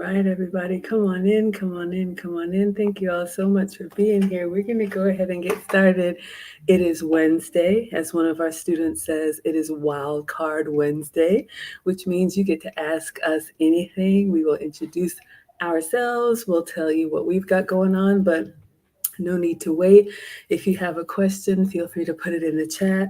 right, everybody, come on in, come on in, come on in. Thank you all so much for being here. We're going to go ahead and get started. It is Wednesday. As one of our students says, it is Wild Card Wednesday, which means you get to ask us anything. We will introduce ourselves, we'll tell you what we've got going on, but no need to wait. If you have a question, feel free to put it in the chat.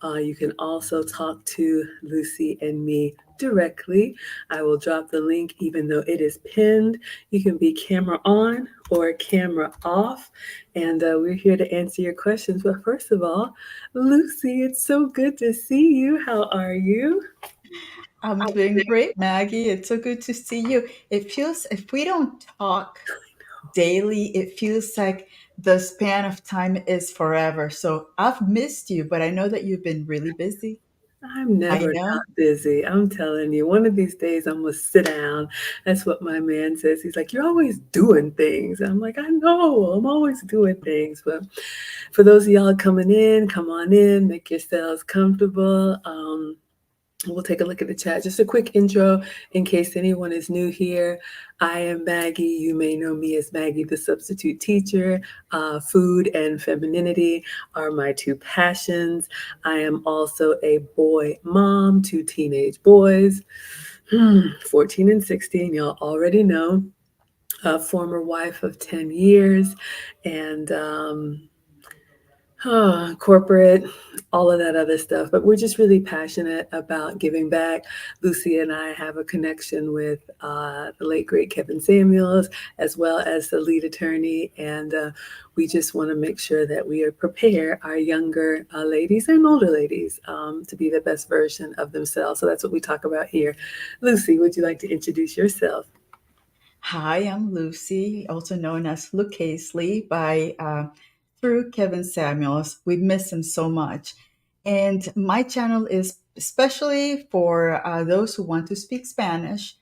You can also talk to Lucy and me directly. I will drop the link even though it is pinned. You can be camera on or camera off, and we're here to answer your questions. But first of all, Lucy, it's so good to see you. How are you? I'm doing great, Maggie. It's so good to see you. It feels, if we don't talk daily, it feels like the span of time is forever. So I've missed you, but I know that you've been really busy. I'm I never know. not busy. I'm telling you, one of these days I'm gonna sit down. That's what my man says. He's like, "You're always doing things." I'm like, "I know, I'm always doing things." But for those of y'all coming in, come on in, make yourselves comfortable. We'll take a look at the chat. Just a quick intro in case anyone is new here. I am Maggie. You may know me as Maggie, the substitute teacher. Food and femininity are my two passions. I am also a boy mom, two teenage boys, 14 and 16. Y'all already know. A former wife of 10 years. And corporate, all of that other stuff. But we're just really passionate about giving back. Lucy and I have a connection with the late, great Kevin Samuels, as well as the lead attorney. And we just want to make sure that we prepare our younger ladies and older ladies to be the best version of themselves. So that's what we talk about here. Lucy, would you like to introduce yourself? Hi, I'm Lucy, also known as Luke Casely by through Kevin Samuels. We miss him so much. And my channel is especially for those who want to speak Spanish,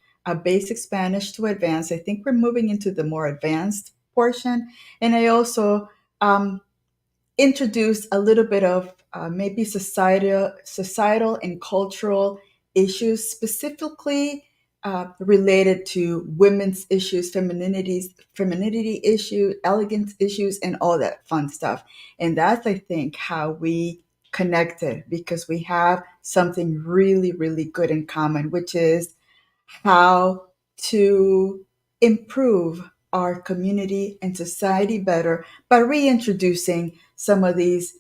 basic Spanish to advanced. I think we're moving into the more advanced portion. And I also introduce a little bit of maybe societal and cultural issues, specifically related to women's issues, femininity issues, elegance issues, and all that fun stuff. And that's, I think, how we connected because we have something really, really good in common, which is how to improve our community and society better by reintroducing some of these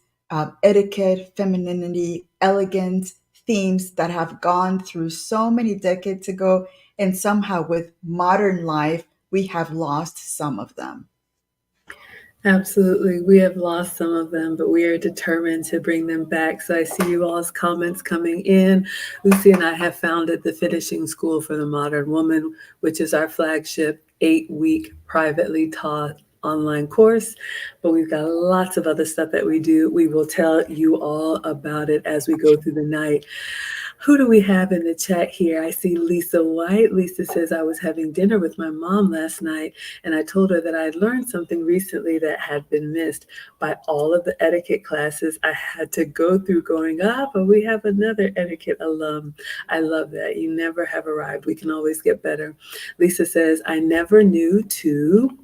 etiquette, femininity, elegance themes that have gone through so many decades ago. And somehow, with modern life, we have lost some of them. Absolutely. We have lost some of them, but we are determined to bring them back. So I see you all's comments coming in. Lucy and I have founded the Finishing School for the Modern Woman, which is our flagship 8-week privately taught online course. But we've got lots of other stuff that we do. We will tell you all about it as we go through the night. Who do we have in the chat here? I see Lisa White. Lisa says, I was having dinner with my mom last night, and I told her that I had learned something recently that had been missed by all of the etiquette classes I had to go through growing up. But we have another etiquette alum. I love that. You never have arrived. We can always get better. Lisa says, I never knew to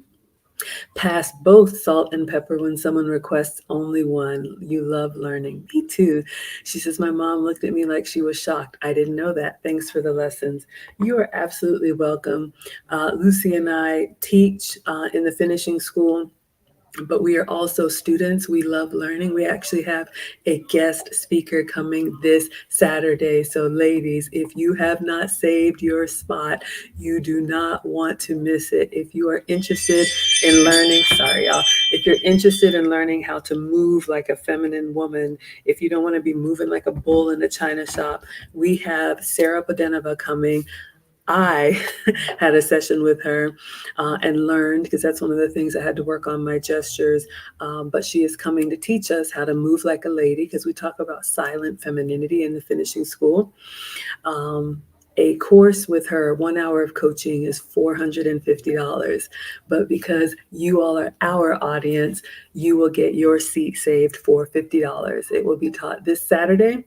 pass both salt and pepper when someone requests only one. You love learning. Me too. She says, my mom looked at me like she was shocked. I didn't know that. Thanks for the lessons. You are absolutely welcome. Lucy and I teach in the finishing school, but we are also students. We love learning. We actually have a guest speaker coming this Saturday. So, ladies, if you have not saved your spot, you do not want to miss it. If you are interested in learning, sorry, y'all, if you're interested in learning how to move like a feminine woman, if you don't want to be moving like a bull in a china shop, we have Sarah Podenova coming. I had a session with her and learned, because that's one of the things I had to work on, my gestures. But she is coming to teach us how to move like a lady, because we talk about silent femininity in the finishing school. A course with her, 1 hour of coaching, is $450. But because you all are our audience, you will get your seat saved for $50. It will be taught this Saturday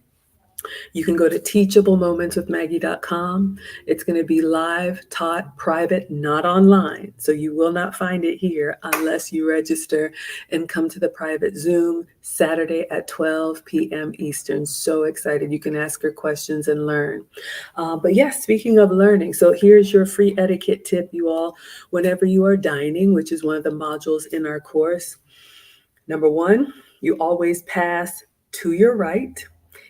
You can go to teachablemomentswithmaggie.com. It's going to be live, taught, private, not online. So you will not find it here unless you register and come to the private Zoom Saturday at 12 p.m. Eastern. So excited. You can ask your questions and learn. But yes, speaking of learning, so here's your free etiquette tip, you all. Whenever you are dining, which is one of the modules in our course, number one, you always pass to your right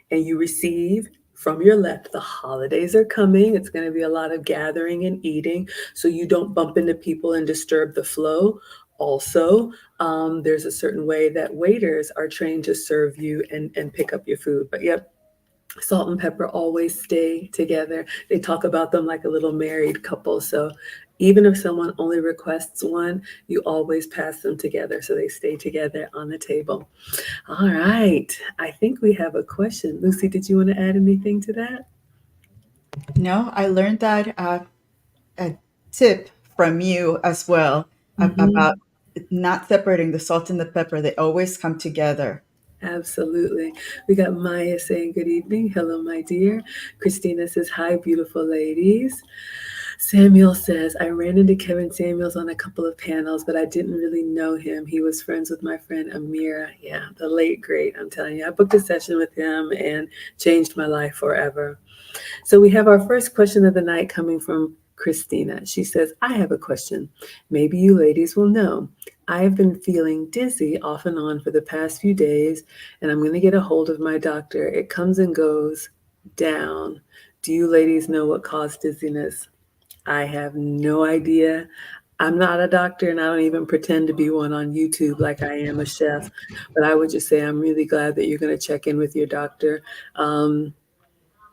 and you receive from your left. The holidays are coming. It's going to be a lot of gathering and eating, so you don't bump into people and disturb the flow. Also, there's a certain way that waiters are trained to serve you and pick up your food. But yep, salt and pepper always stay together. They talk about them like a little married couple. So even if someone only requests one, you always pass them together so they stay together on the table. All right. I think we have a question. Lucy, did you want to add anything to that? No, I learned that a tip from you as well about Hmm. not separating the salt and the pepper. They always come together. Absolutely. We got Maya saying good evening. Hello, my dear. Christina says, hi, beautiful ladies. Samuel says, I ran into Kevin Samuels on a couple of panels, but I didn't really know him. He was friends with my friend Amira. Yeah, the late great. I'm telling you, I booked a session with him and changed my life forever. So we have our first question of the night coming from Christina. She says, I have a question. Maybe you ladies will know. I have been feeling dizzy off and on for the past few days, and I'm going to get a hold of my doctor. It comes and goes down. Do you ladies know what caused dizziness? I have no idea. I'm not a doctor and I don't even pretend to be one on YouTube like I am a chef. But I would just say I'm really glad that you're going to check in with your doctor. Um,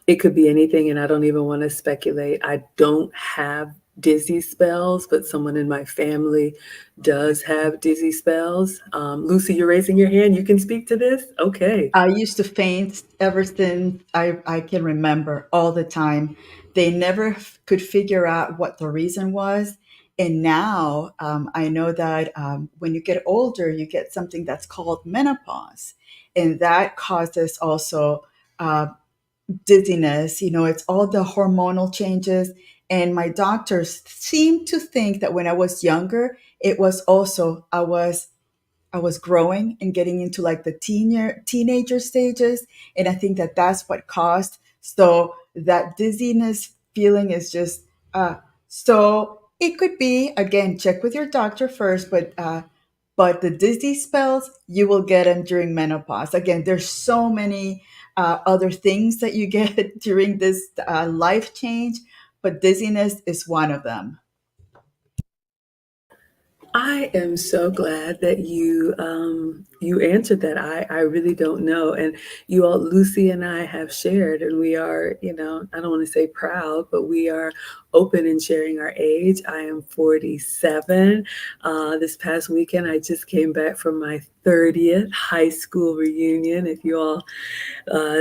it could be anything, and I don't even want to speculate. I don't have dizzy spells, but someone in my family does have dizzy spells. Lucy, you're raising your hand. You can speak to this? Okay. I used to faint ever since I can remember all the time. They never could figure out what the reason was. And now I know that when you get older, you get something that's called menopause. And that causes also uh, dizziness. You know, it's all the hormonal changes. And my doctors seem to think that when I was younger, it was also, I was growing and getting into like the teenager stages, and I think that that's what caused. So that dizziness feeling is just so it could be again check with your doctor first, but the dizzy spells you will get them during menopause. Again, there's so many other things that you get during this life change, but dizziness is one of them. I am so glad that you answered that. I really don't know, and you all, Lucy and I have shared, and we are, I don't want to say proud, but we are open in sharing our age. I am 47. This past weekend, I just came back from my 30th high school reunion. If you all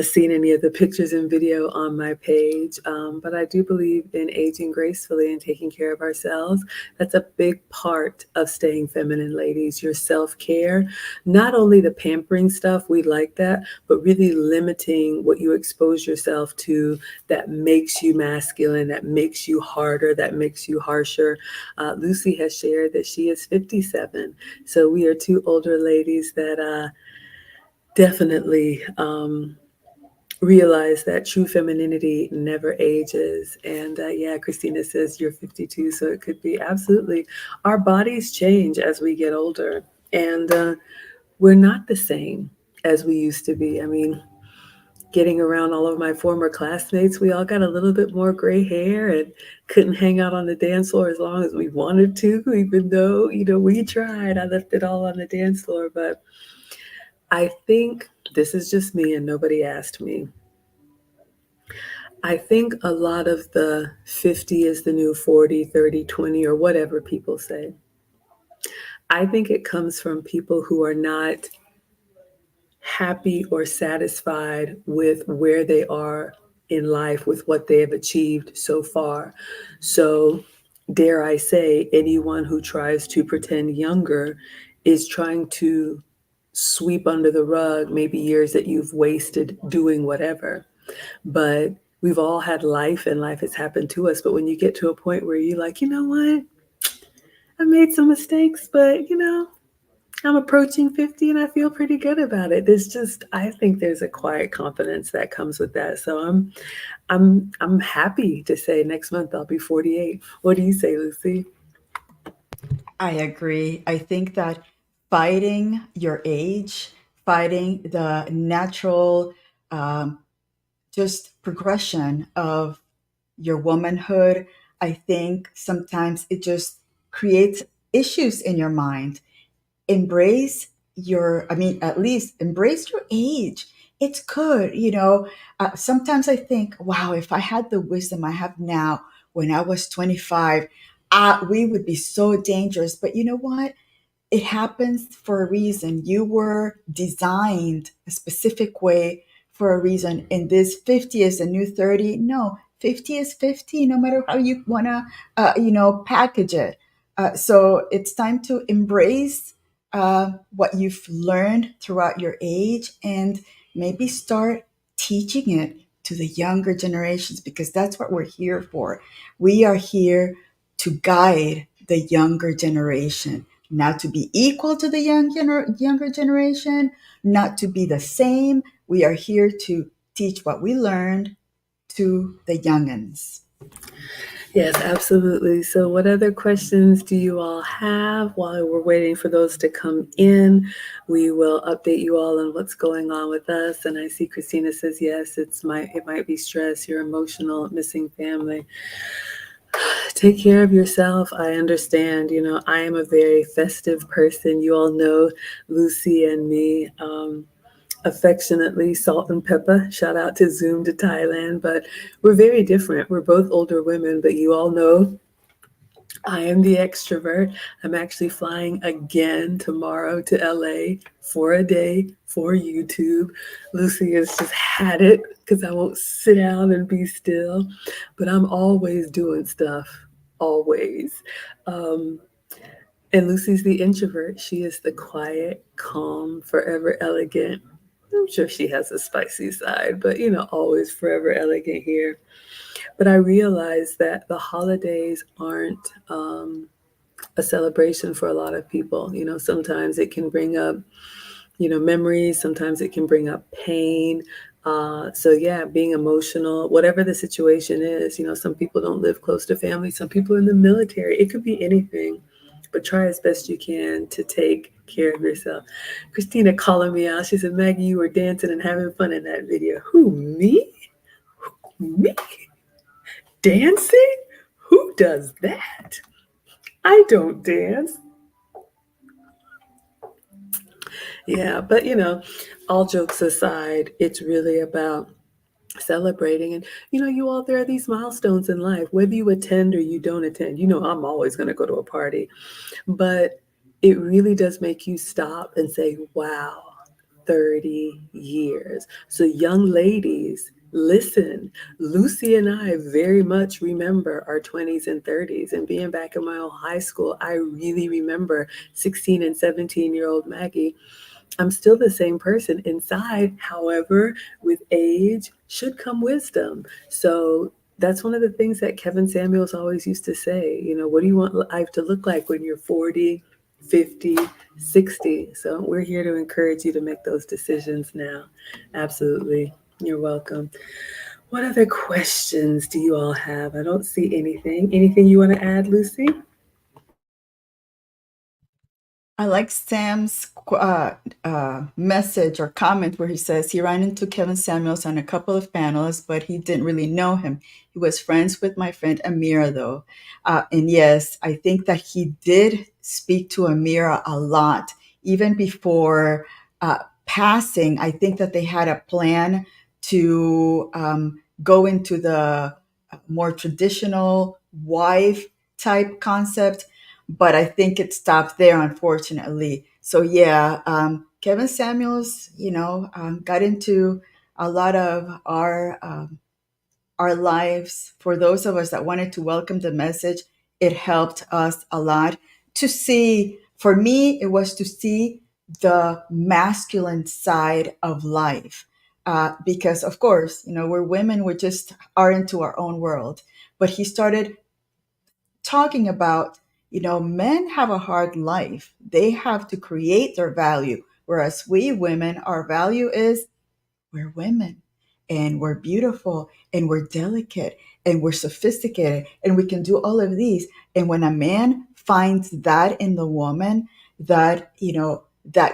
seen any of the pictures and video on my page. But I do believe in aging gracefully and taking care of ourselves. That's a big part of staying feminine, ladies. Your self care, not only the pampering stuff, we like that, but really limiting what you expose yourself to that makes you masculine, that makes you harder, that makes you harsher. Lucy has shared that she is 57. So we are two older ladies that definitely realize that true femininity never ages. And yeah, Christina says you're 52, so it could be absolutely. Our bodies change as we get older, and we're not the same as we used to be. I mean, getting around all of my former classmates, we all got a little bit more gray hair and couldn't hang out on the dance floor as long as we wanted to, even though, we tried. I left it all on the dance floor. But I think this is just me and nobody asked me. I think a lot of the 50 is the new 40, 30, 20, or whatever people say. I think it comes from people who are not happy or satisfied with where they are in life, with what they have achieved so far. So, dare I say, anyone who tries to pretend younger is trying to sweep under the rug maybe years that you've wasted doing whatever. But we've all had life and life has happened to us. But when you get to a point where you're like, you know what? I made some mistakes, but I'm approaching 50 and I feel pretty good about it. I think there's a quiet confidence that comes with that. So I'm happy to say next month I'll be 48. What do you say, Lucy? I agree. I think that fighting your age, fighting the natural um, just progression of your womanhood, I think sometimes it just creates issues in your mind. Embrace I mean, at least embrace your age. It's good. Sometimes I think, wow, if I had the wisdom I have now when I was 25, we would be so dangerous. But you know what? It happens for a reason. You were designed a specific way for a reason. And this 50 is a new 30. No, 50 is 50, no matter how you want to, package it. So it's time to embrace what you've learned throughout your age and maybe start teaching it to the younger generations because that's what we're here for. We are here to guide the younger generation, not to be equal to the younger generation, not to be the same. We are here to teach what we learned to the youngins. Yes, absolutely. So, what other questions do you all have while we're waiting for those to come in? We will update you all on what's going on with us. And I see Christina says, yes, it might be stress, you're emotional, missing family. Take care of yourself. I understand. I am a very festive person. You all know Lucy and me. Affectionately Salt and Pepper. Shout out to Zoom to Thailand. But we're very different. We're both older women, but you all know I am the extrovert. I'm actually flying again tomorrow to LA for a day for YouTube. Lucy has just had it because I won't sit down and be still, but I'm always doing stuff, always. Um, and Lucy's the introvert. She is the quiet, calm, forever elegant. I'm sure she has a spicy side, but always forever elegant here. But I realize that the holidays aren't a celebration for a lot of people. Sometimes it can bring up, memories, sometimes it can bring up pain. So, yeah, being emotional, whatever the situation is, some people don't live close to family, some people are in the military. It could be anything, but try as best you can to take care of yourself. Christina calling me out. She said, Maggie, you were dancing and having fun in that video. Who, me? Me? Dancing? Who does that? I don't dance. Yeah, but all jokes aside, it's really about celebrating. And you all, there are these milestones in life, whether you attend or you don't attend. I'm always going to go to a party, but it really does make you stop and say, wow, 30 years. So, young ladies, listen. Lucy and I very much remember our 20s and 30s. And being back in my old high school, I really remember 16 and 17-year-old Maggie. I'm still the same person inside. However, with age should come wisdom. So that's one of the things that Kevin Samuels always used to say. What do you want life to look like when you're 40, 50, 60? So we're here to encourage you to make those decisions now. Absolutely. You're welcome. What other questions do you all have? I don't see anything. Anything you want to add, Lucy? I like Sam's message or comment where he says he ran into Kevin Samuels on a couple of panels, but he didn't really know him. He was friends with my friend Amira, though. And yes, I think that he did speak to Amira a lot, even before passing. I think that they had a plan to go into the more traditional wife type concept, but I think it stopped there, unfortunately. So yeah, Kevin Samuels, got into a lot of our lives. For those of us that wanted to welcome the message, it helped us a lot to see. For me, it was to see the masculine side of life. because, of course, we're women, we just are into our own world. But he started talking about, men have a hard life. They have to create their value. Whereas we women, our value is we're women and we're beautiful and we're delicate and we're sophisticated and we can do all of these. And when a man finds that in the woman, that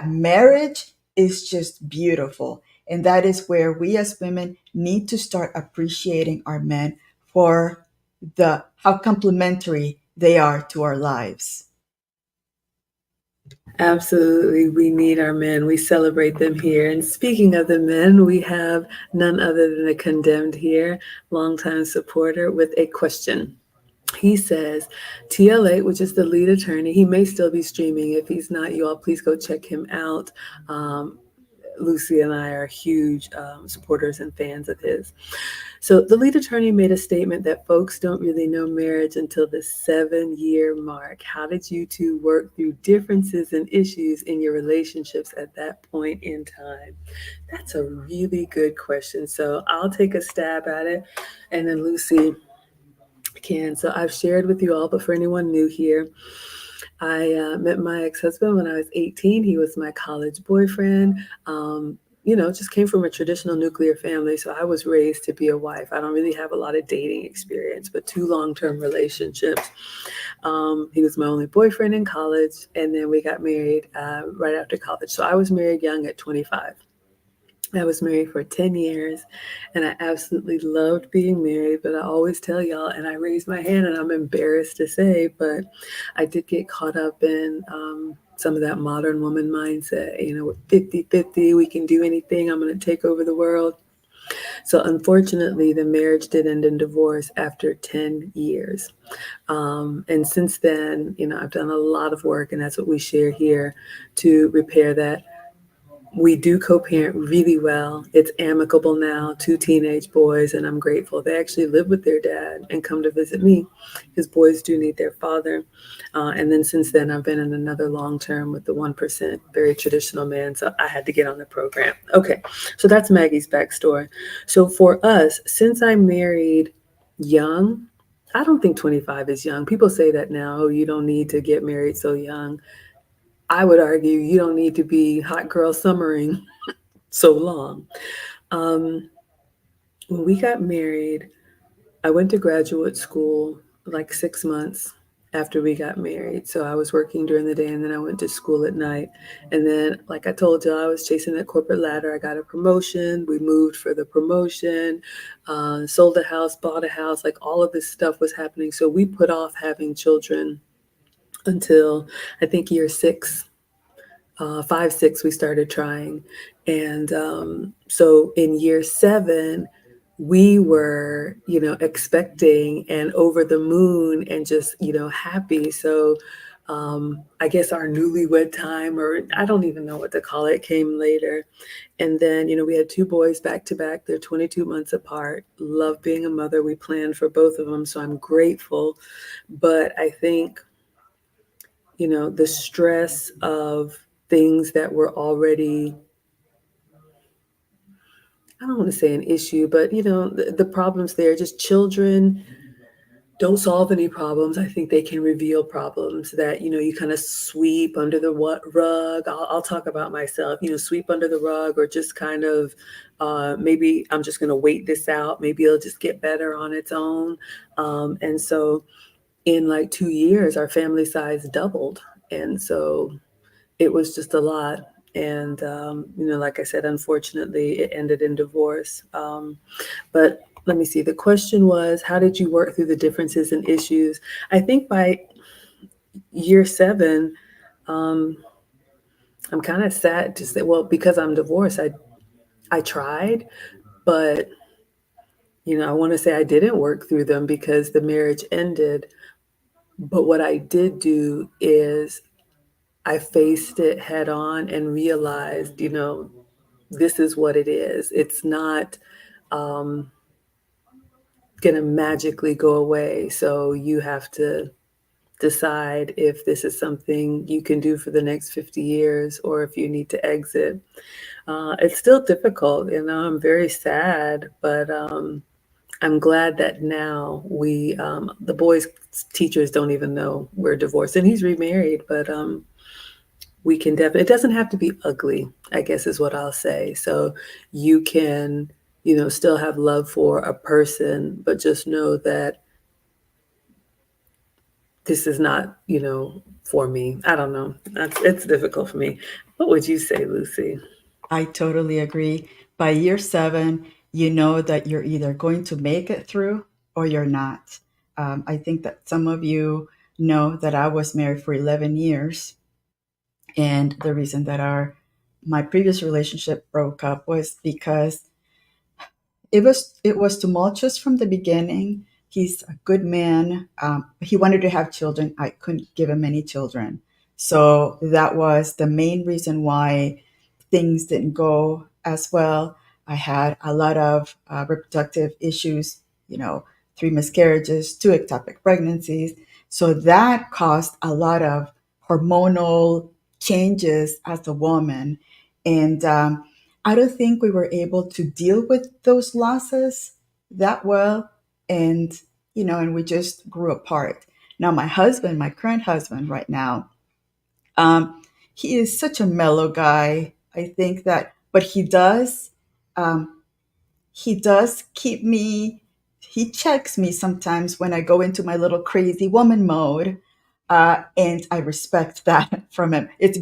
marriage is just beautiful. And that is where we as women need to start appreciating our men for the how complementary they are to our lives. Absolutely, we need our men. We celebrate them here. And speaking of the men, we have none other than the condemned here, longtime supporter, with a question. He says, TLA, which is the lead attorney, he may still be streaming. If he's not, you all please go check him out. Lucy and I are huge supporters and fans of his. So the lead attorney made a statement that folks don't really know marriage until the 7-year mark. How did you two work through differences and issues in your relationships at that point in time? That's a really good question. So I'll take a stab at it, and then Lucy can. So I've shared with you all, but for anyone new here, I met my ex-husband when I was 18. He was my college boyfriend. Just came from a traditional nuclear family. So I was raised to be a wife. I don't really have a lot of dating experience, but 2 long-term relationships. He was my only boyfriend in college. And then we got married right after college. So I was married young at 25. I was married for 10 years and I absolutely loved being married, but I always tell y'all, and I raise my hand and I'm embarrassed to say, but I did get caught up in some of that modern woman mindset, with 50-50, we can do anything, I'm going to take over the world. So unfortunately, the marriage did end in divorce after 10 years. And since then, I've done a lot of work, and that's what we share here to repair that. We do co-parent really well. It's amicable now, 2 teenage boys, and I'm grateful. They actually live with their dad and come to visit me. His boys do need their father. And then since then, I've been in another long term with the 1%, very traditional man. So I had to get on the program. Okay, so that's Maggie's backstory. So for us, since I married young, I don't think 25 is young. People say that now, oh, you don't need to get married so young. I would argue you don't need to be hot girl summering so long. Um, when we got married, I went to graduate school like 6 months after we got married. So I was working during the day and then I went to school at night. And then, like I told you, I was chasing that corporate ladder. I got a promotion. We moved for the promotion, sold a house, bought a house. Like all of this stuff was happening. So we put off having children until I think year 6. 5, 6, we started trying. And so in year 7, we were, expecting and over the moon and just, happy. So I guess our newlywed time, or I don't even know what to call it, came later. And then, we had 2 boys back to back. They're 22 months apart. Love being a mother. We planned for both of them. So I'm grateful. But I think, the stress of things that were already, I don't want to say an issue, but the problems there, just children don't solve any problems. I think they can reveal problems that, you kind of sweep under the rug. I'll talk about myself, sweep under the rug, or just kind of maybe I'm just going to wait this out. Maybe it'll just get better on its own. And so in like 2 years, our family size doubled. And so it was just a lot. And, like I said, unfortunately, it ended in divorce. But let me see. The question was, how did you work through the differences and issues? I think by year 7, I'm kind of sad to say, well, because I'm divorced, I tried, but, I want to say I didn't work through them because the marriage ended. But what I did do is I faced it head on and realized, this is what it is. It's not going to magically go away. So you have to decide if this is something you can do for the next 50 years or if you need to exit. It's still difficult, I'm very sad, but I'm glad that now the boys' teachers don't even know we're divorced, and he's remarried, but we can definitely, it doesn't have to be ugly, I guess is what I'll say. So you can, still have love for a person, but just know that this is not, for me. I don't know. It's difficult for me. What would you say, Lucy? I totally agree. By year 7, you know that you're either going to make it through or you're not. I think that some of you know that I was married for 11 years, and the reason that our my previous relationship broke up was because it was tumultuous from the beginning. He's a good man. He wanted to have children. I couldn't give him any children, so that was the main reason why things didn't go as well. I had a lot of reproductive issues. 3 miscarriages, 2 ectopic pregnancies. So that caused a lot of hormonal changes as a woman, and I don't think we were able to deal with those losses that well. And we just grew apart. Now, my husband, my current husband right now, he is such a mellow guy. I think that, but um, he does keep me, he checks me sometimes when I go into my little crazy woman mode. And I respect that from him. It's,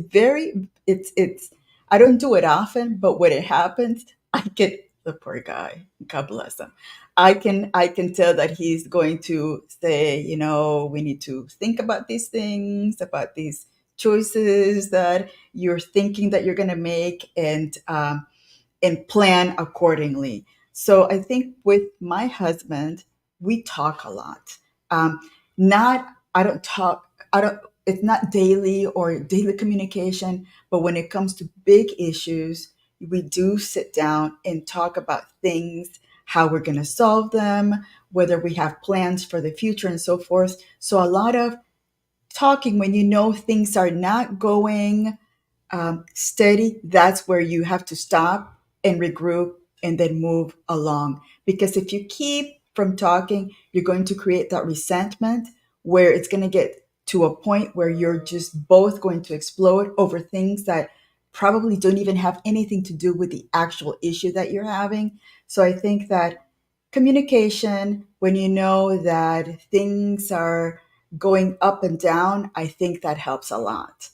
I don't do it often, but when it happens, I get the poor guy. God bless him. I can tell that he's going to say, we need to think about these things, about these choices that you're thinking that you're going to make, and plan accordingly. So I think with my husband, we talk a lot. Um, not I don't talk. I don't. It's not daily or daily communication, but when it comes to big issues, we do sit down and talk about things, how we're going to solve them, whether we have plans for the future, and so forth. So a lot of talking when things are not going steady, that's where you have to stop and regroup and then move along. Because if you keep from talking, you're going to create that resentment where it's going to get to a point where you're just both going to explode over things that probably don't even have anything to do with the actual issue that you're having. So I think that communication, when you know that things are going up and down, I think that helps a lot.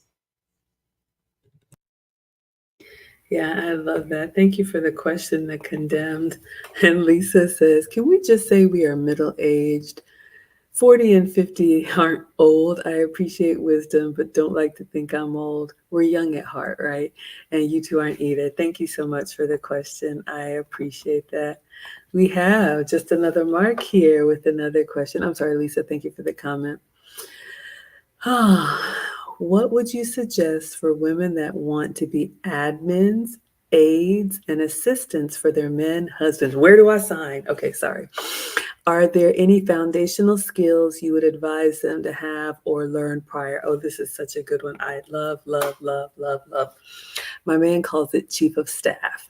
Yeah, I love that. Thank you for the question, The Condemned. And Lisa says, can we just say we are middle aged? 40 and 50 aren't old. I appreciate wisdom, but don't like to think I'm old. We're young at heart, right? And you two aren't either. Thank you so much for the question. I appreciate that. We have just another Mark here with another question. I'm sorry, Lisa. Thank you for the comment. What would you suggest for women that want to be admins, aides, and assistants for their men husbands? Where do I sign? Okay, sorry. Are there any foundational skills you would advise them to have or learn prior? Oh, this is such a good one. I love, love, love, love, love. My man calls it chief of staff.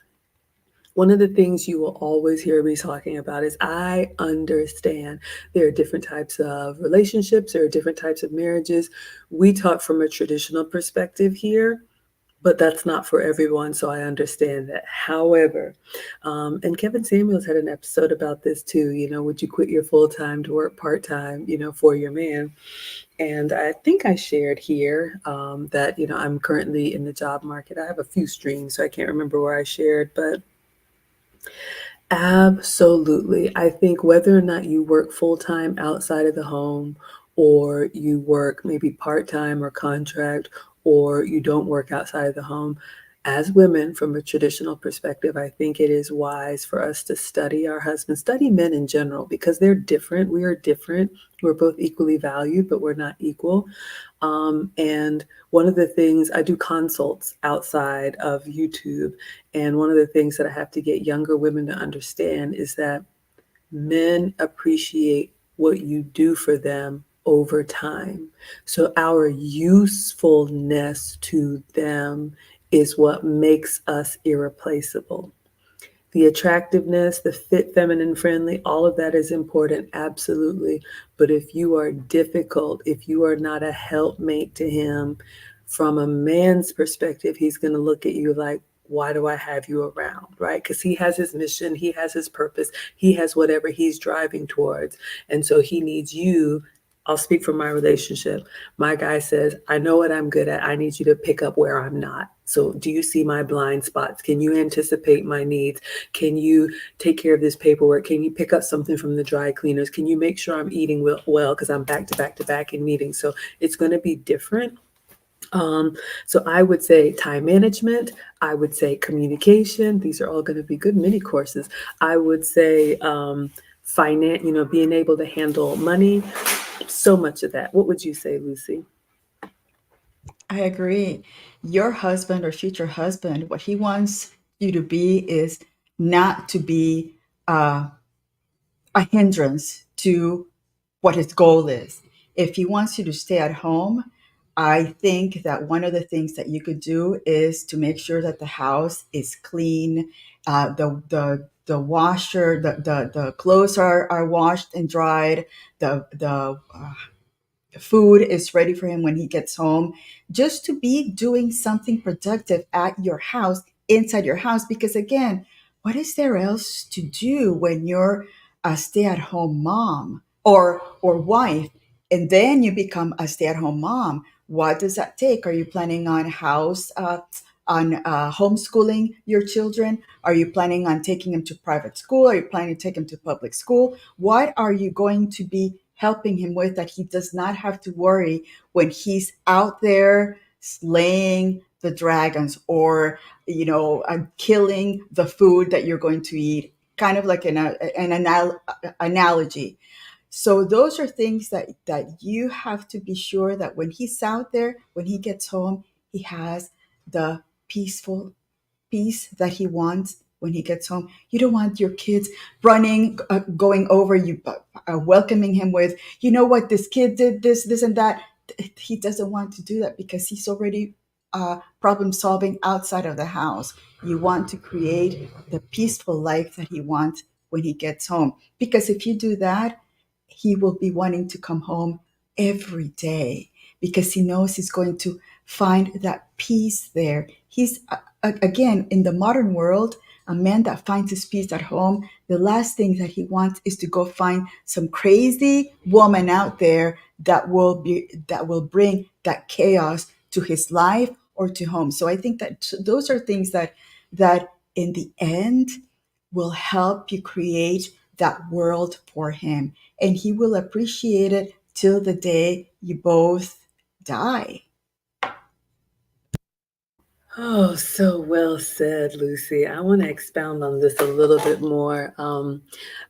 One of the things you will always hear me talking about is I understand there are different types of relationships, there are different types of marriages. We talk from a traditional perspective here, but that's not for everyone, so I understand that. However, and Kevin Samuels had an episode about this too. Would you quit your full time to work part time, for your man? And I think I shared here that I'm currently in the job market. I have a few streams, so I can't remember where I shared, but absolutely. I think whether or not you work full time outside of the home, or you work maybe part time or contract, or you don't work outside of the home, as women, from a traditional perspective, I think it is wise for us to study our husbands, study men in general, because they're different. We are different. We're both equally valued, but we're not equal. And one of the things I do consults outside of YouTube, and one of the things that I have to get younger women to understand is that men appreciate what you do for them over time. So our usefulness to them is what makes us irreplaceable. The attractiveness, the fit, feminine, friendly, all of that is important, absolutely. But if you are difficult, if you are not a helpmate to him, from a man's perspective, he's going to look at you like, why do I have you around, right? Because he has his mission, he has his purpose, he has whatever he's driving towards. And so he needs you. I'll speak from my relationship. My guy says, I know what I'm good at. I need you to pick up where I'm not. So, do you see my blind spots? Can you anticipate my needs? Can you take care of this paperwork? Can you pick up something from the dry cleaners? Can you make sure I'm eating well because I'm back to back to back in meetings? So, it's going to be different. So I would say time management. I would say communication. These are all going to be good mini courses. I would say finance. Being able to handle money. So much of that. What would you say, Lucy? I agree. Your husband or future husband, what he wants you to be is not to be a hindrance to what his goal is. If he wants you to stay at home, I think that one of the things that you could do is to make sure that the house is clean, the washer, the clothes are washed and dried, the food is ready for him when he gets home, just to be doing something productive at your house, inside your house. Because again, what is there else to do when you're a stay-at-home mom or wife, and then you become a stay-at-home mom? What does that take? Are you planning on homeschooling your children? Are you planning on taking them to private school? Are you planning to take them to public school? What are you going to be helping him with that he does not have to worry when he's out there slaying the dragons, or killing the food that you're going to eat, kind of like analogy. So those are things that you have to be sure that when he's out there, when he gets home, he has the peaceful peace that he wants when he gets home. You don't want your kids running, going over you, welcoming him with, you know what, this kid did this and that. He doesn't want to do that because he's already problem solving outside of the house. You want to create the peaceful life that he wants when he gets home. Because if you do that, he will be wanting to come home every day because he knows he's going to find that peace there. He's again, in the modern world, a man that finds his peace at home, the last thing that he wants is to go find some crazy woman out there that will bring that chaos to his life or to home. So I think that those are things that in the end will help you create that world for him, and he will appreciate it till the day you both die. Oh, so well said, Lucy. I want to expound on this a little bit more.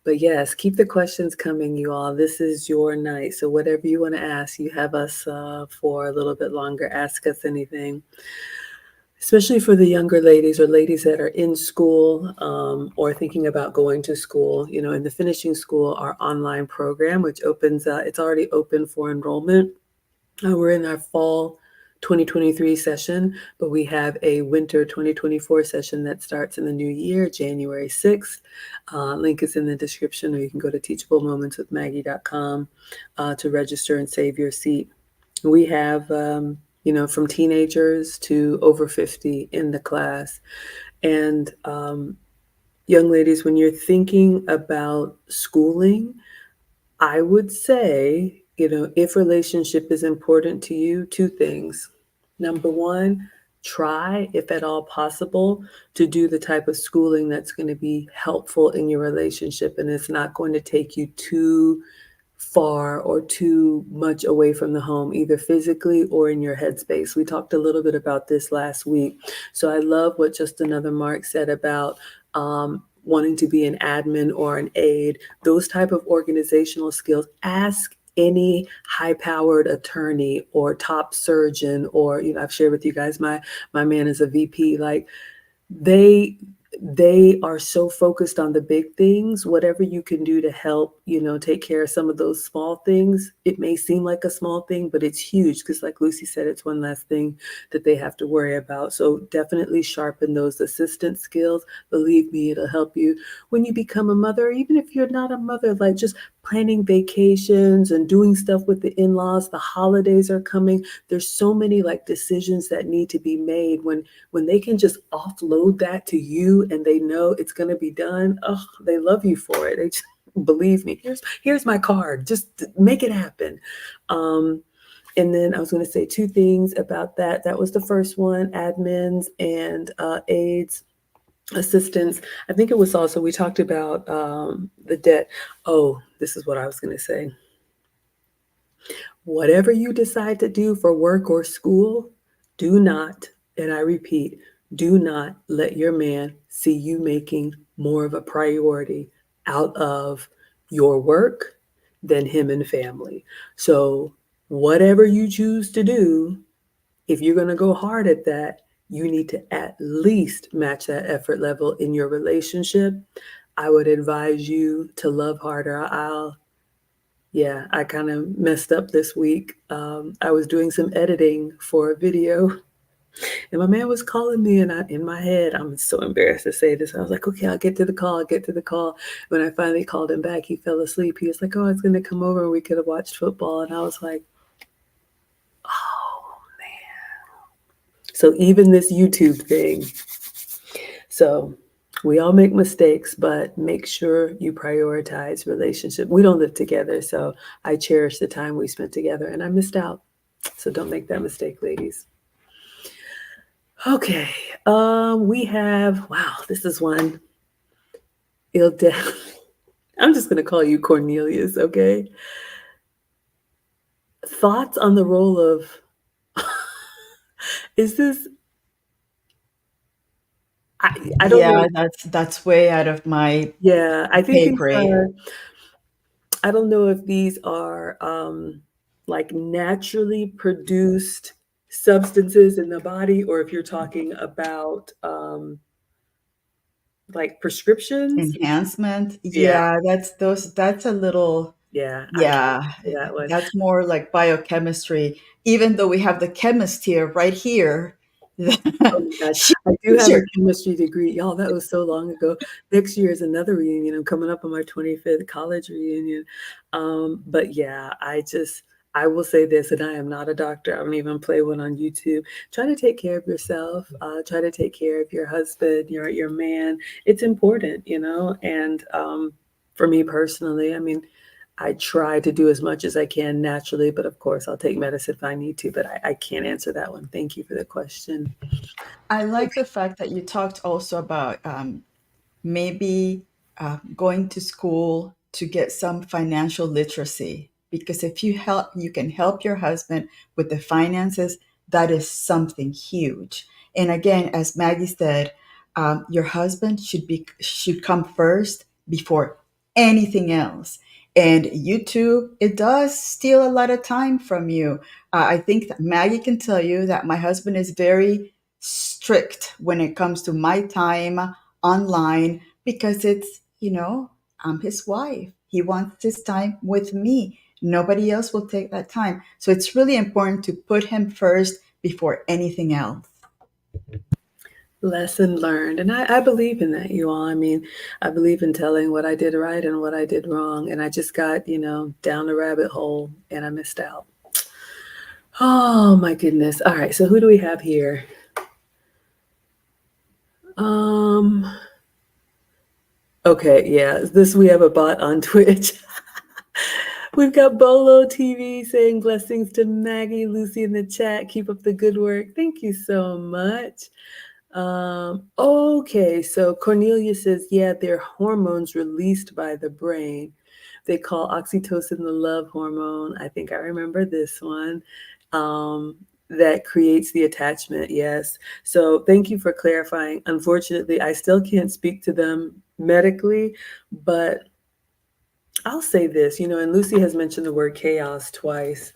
But yes, keep the questions coming, you all. This is your night. So, whatever you want to ask, you have us for a little bit longer. Ask us anything, especially for the younger ladies or ladies that are in school or thinking about going to school. In the finishing school, our online program, which opens, it's already open for enrollment. We're in our fall 2023 session, but we have a winter 2024 session that starts in the new year, January 6th. Link is in the description, or you can go to teachablemomentswithmaggie.com to register and save your seat. We have, from teenagers to over 50 in the class. And young ladies, when you're thinking about schooling, I would say, if relationship is important to you, two things. Number one, try, if at all possible, to do the type of schooling that's going to be helpful in your relationship, and it's not going to take you too far or too much away from the home, either physically or in your headspace. We talked a little bit about this last week. So I love what Just Another Mark said about wanting to be an admin or an aide, those type of organizational skills. Ask any high-powered attorney or top surgeon, or I've shared with you guys, my man is a VP. Like, they they are so focused on the big things. Whatever you can do to help, take care of some of those small things, it may seem like a small thing, but it's huge because, like Lucy said, it's one less thing that they have to worry about. So definitely sharpen those assistant skills. Believe me, it'll help you when you become a mother, even if you're not a mother, like just planning vacations and doing stuff with the in-laws. The holidays are coming. There's so many like decisions that need to be made when they can just offload that to you and they know it's going to be done. Oh, they love you for it. They just, believe me. Here's my card. Just make it happen. Um, and then I was going to say two things about that. That was the first one: admins and aides, assistants. I think it was also we talked about the debt. Oh, this is what I was going to say. Whatever you decide to do for work or school, do not, and I repeat, do not let your man see you making more of a priority out of your work than him and family. So, whatever you choose to do, if you're going to go hard at that, you need to at least match that effort level in your relationship. I would advise you to love harder. Yeah, I kind of messed up this week. I was doing some editing for a video, and my man was calling me, and in my head, I'm so embarrassed to say this. I was like, okay, I'll get to the call. I'll get to the call. When I finally called him back, he fell asleep. He was like, oh, I was going to come over and we could have watched football. And I was like, oh, man. So even this YouTube thing. So we all make mistakes, but make sure you prioritize relationship. We don't live together, so I cherish the time we spent together, and I missed out. So don't make that mistake, ladies. Okay, we have, wow, this is one. Ilde. I'm just gonna call you Cornelius, okay? Thoughts on the role of is this I don't Yeah, know. that's way out of my Yeah, I think pay these grade. are I don't know if these are like naturally produced substances in the body or if you're talking about like prescriptions. Enhancement. Yeah, Yeah, that's a little, yeah, I can't yeah, do that one. that's more like biochemistry. Even though we have the chemist here, right here, Oh my gosh. she, I do have a sure. chemistry degree. Y'all, that was so long ago. Next year is another reunion. I'm coming up on my 25th college reunion. But yeah, I will say this, and I am not a doctor. I don't even play one on YouTube. Try to take care of yourself. Try to take care of your husband, your man. It's important, And for me personally, I mean, I try to do as much as I can naturally, but of course, I'll take medicine if I need to. But I can't answer that one. Thank you for the question. I like the fact that you talked also about maybe going to school to get some financial literacy, because if you can help your husband with the finances, that is something huge. And again, as Maggie said, your husband should come first before anything else. And YouTube, it does steal a lot of time from you. I think that Maggie can tell you that my husband is very strict when it comes to my time online, because I'm his wife. He wants his time with me. Nobody else will take that time. So it's really important to put him first before anything else. Lesson learned. And I believe in that, you all. I mean, I believe in telling what I did right and what I did wrong. And I just got, down the rabbit hole and I missed out. Oh my goodness. All right. So who do we have here? Um, okay, yeah. This we have a bot on Twitch. We've got Bolo TV saying blessings to Maggie, Lucy in the chat. Keep up the good work. Thank you so much. Okay, so Cornelia says, yeah, they're hormones released by the brain. They call oxytocin the love hormone. I think I remember this one. That creates the attachment. Yes. So thank you for clarifying. Unfortunately, I still can't speak to them medically, but I'll say this, and Lucy has mentioned the word chaos twice,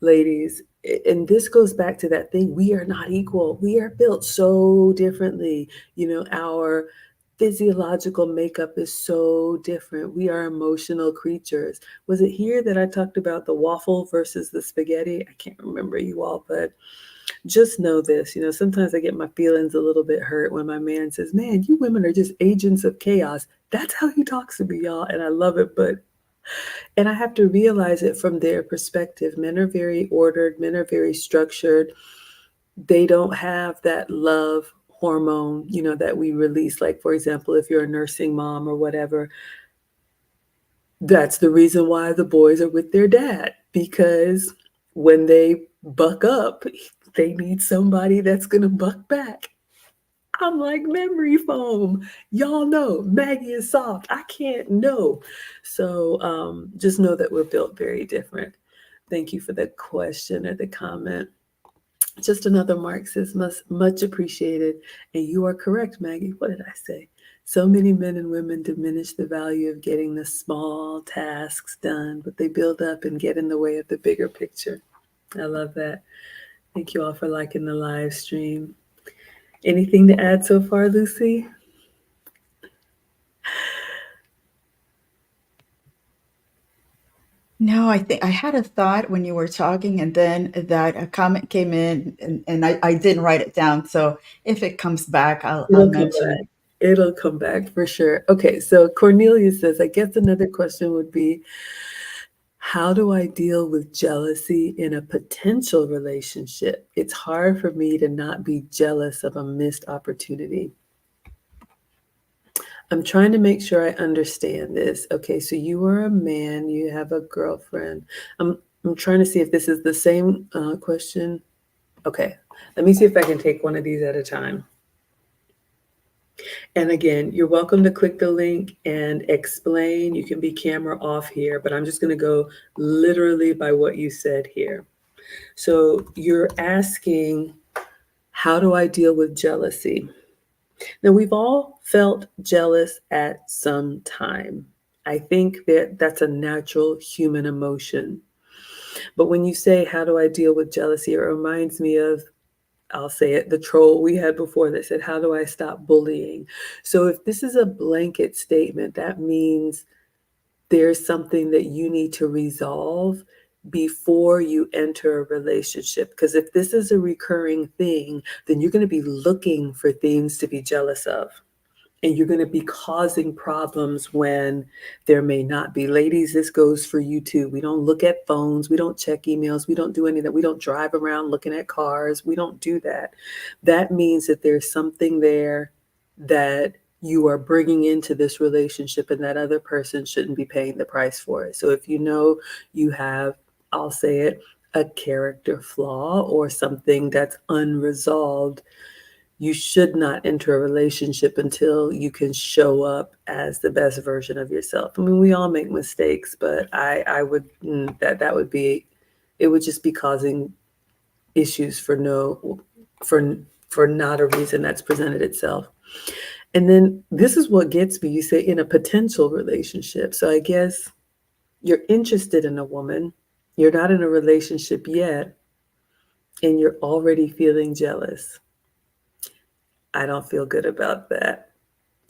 ladies. And this goes back to that thing. We are not equal. We are built so differently. Our physiological makeup is so different. We are emotional creatures. Was it here that I talked about the waffle versus the spaghetti? I can't remember, you all, but just know this. Sometimes I get my feelings a little bit hurt when my man says, "Man, you women are just agents of chaos." That's how he talks to me, y'all, and I love it, and I have to realize it from their perspective. Men are very ordered, men are very structured. They don't have that love hormone, that we release. Like, for example, if you're a nursing mom or whatever, that's the reason why the boys are with their dad, because when they buck up, they need somebody that's going to buck back. I'm like memory foam. Y'all know Maggie is soft. I can't know. So just know that we're built very different. Thank you for the question or the comment. Just another Marxist, much appreciated. And you are correct, Maggie. What did I say? So many men and women diminish the value of getting the small tasks done, but they build up and get in the way of the bigger picture. I love that. Thank you all for liking the live stream. Anything to add so far, Lucy? No, I think I had a thought when you were talking, and then that a comment came in, and I didn't write it down. So if it comes back, I'll It'll come mention back. it. It'll come back for sure. Okay, so Cornelia says, I guess another question would be, how do I deal with jealousy in a potential relationship? It's hard for me to not be jealous of a missed opportunity. I'm trying to make sure I understand this. Okay, so you are a man, you have a girlfriend. I'm trying to see if this is the same question. Okay, let me see if I can take one of these at a time. And again, you're welcome to click the link and explain. You can be camera off here, but I'm just going to go literally by what you said here. So you're asking, how do I deal with jealousy? Now, we've all felt jealous at some time. I think that that's a natural human emotion. But when you say, how do I deal with jealousy, it reminds me of, I'll say it, the troll we had before that said, how do I stop bullying? So if this is a blanket statement, that means there's something that you need to resolve before you enter a relationship. Because if this is a recurring thing, then you're going to be looking for things to be jealous of. And you're going to be causing problems when there may not be. Ladies, this goes for you too. We don't look at phones. We don't check emails. We don't do any of that. We don't drive around looking at cars. We don't do that. That means that there's something there that you are bringing into this relationship, and that other person shouldn't be paying the price for it. So if you know you have, I'll say it, a character flaw or something that's unresolved, you should not enter a relationship until you can show up as the best version of yourself. I mean, we all make mistakes, but I would that would be, it would just be causing issues for not a reason that's presented itself. And then this is what gets me. You say in a potential relationship. So I guess you're interested in a woman, you're not in a relationship yet, and you're already feeling jealous. I don't feel good about that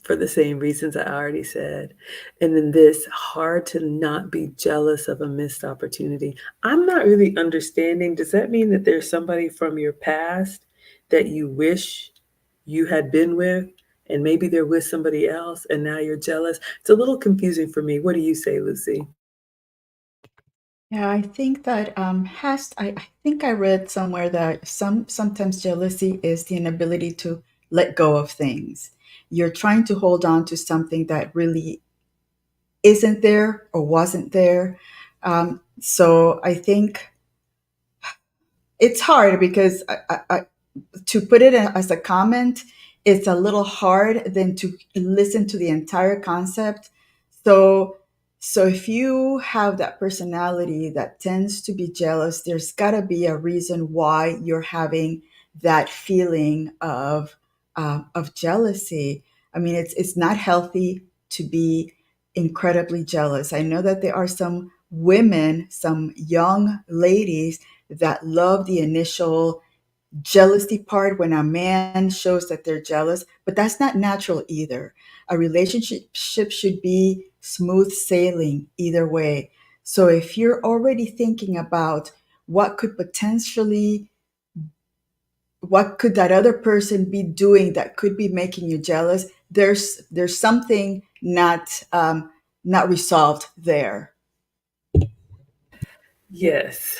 for the same reasons I already said. And then this, hard to not be jealous of a missed opportunity. I'm not really understanding. Does that mean that there's somebody from your past that you wish you had been with, and maybe they're with somebody else and now you're jealous? It's a little confusing for me. What do you say, Lucy? Yeah, I think that I think I read somewhere that sometimes jealousy is the inability to let go of things. You're trying to hold on to something that really isn't there or wasn't there. So I think it's hard because to put it as a comment, it's a little hard than to listen to the entire concept. So, so if you have that personality that tends to be jealous, there's got to be a reason why you're having that feeling of jealousy. I mean, it's not healthy to be incredibly jealous. I know that there are some women, some young ladies that love the initial jealousy part when a man shows that they're jealous, but that's not natural either. A relationship should be smooth sailing either way. So if you're already thinking about what could potentially, what could that other person be doing that could be making you jealous, there's something not resolved there. Yes.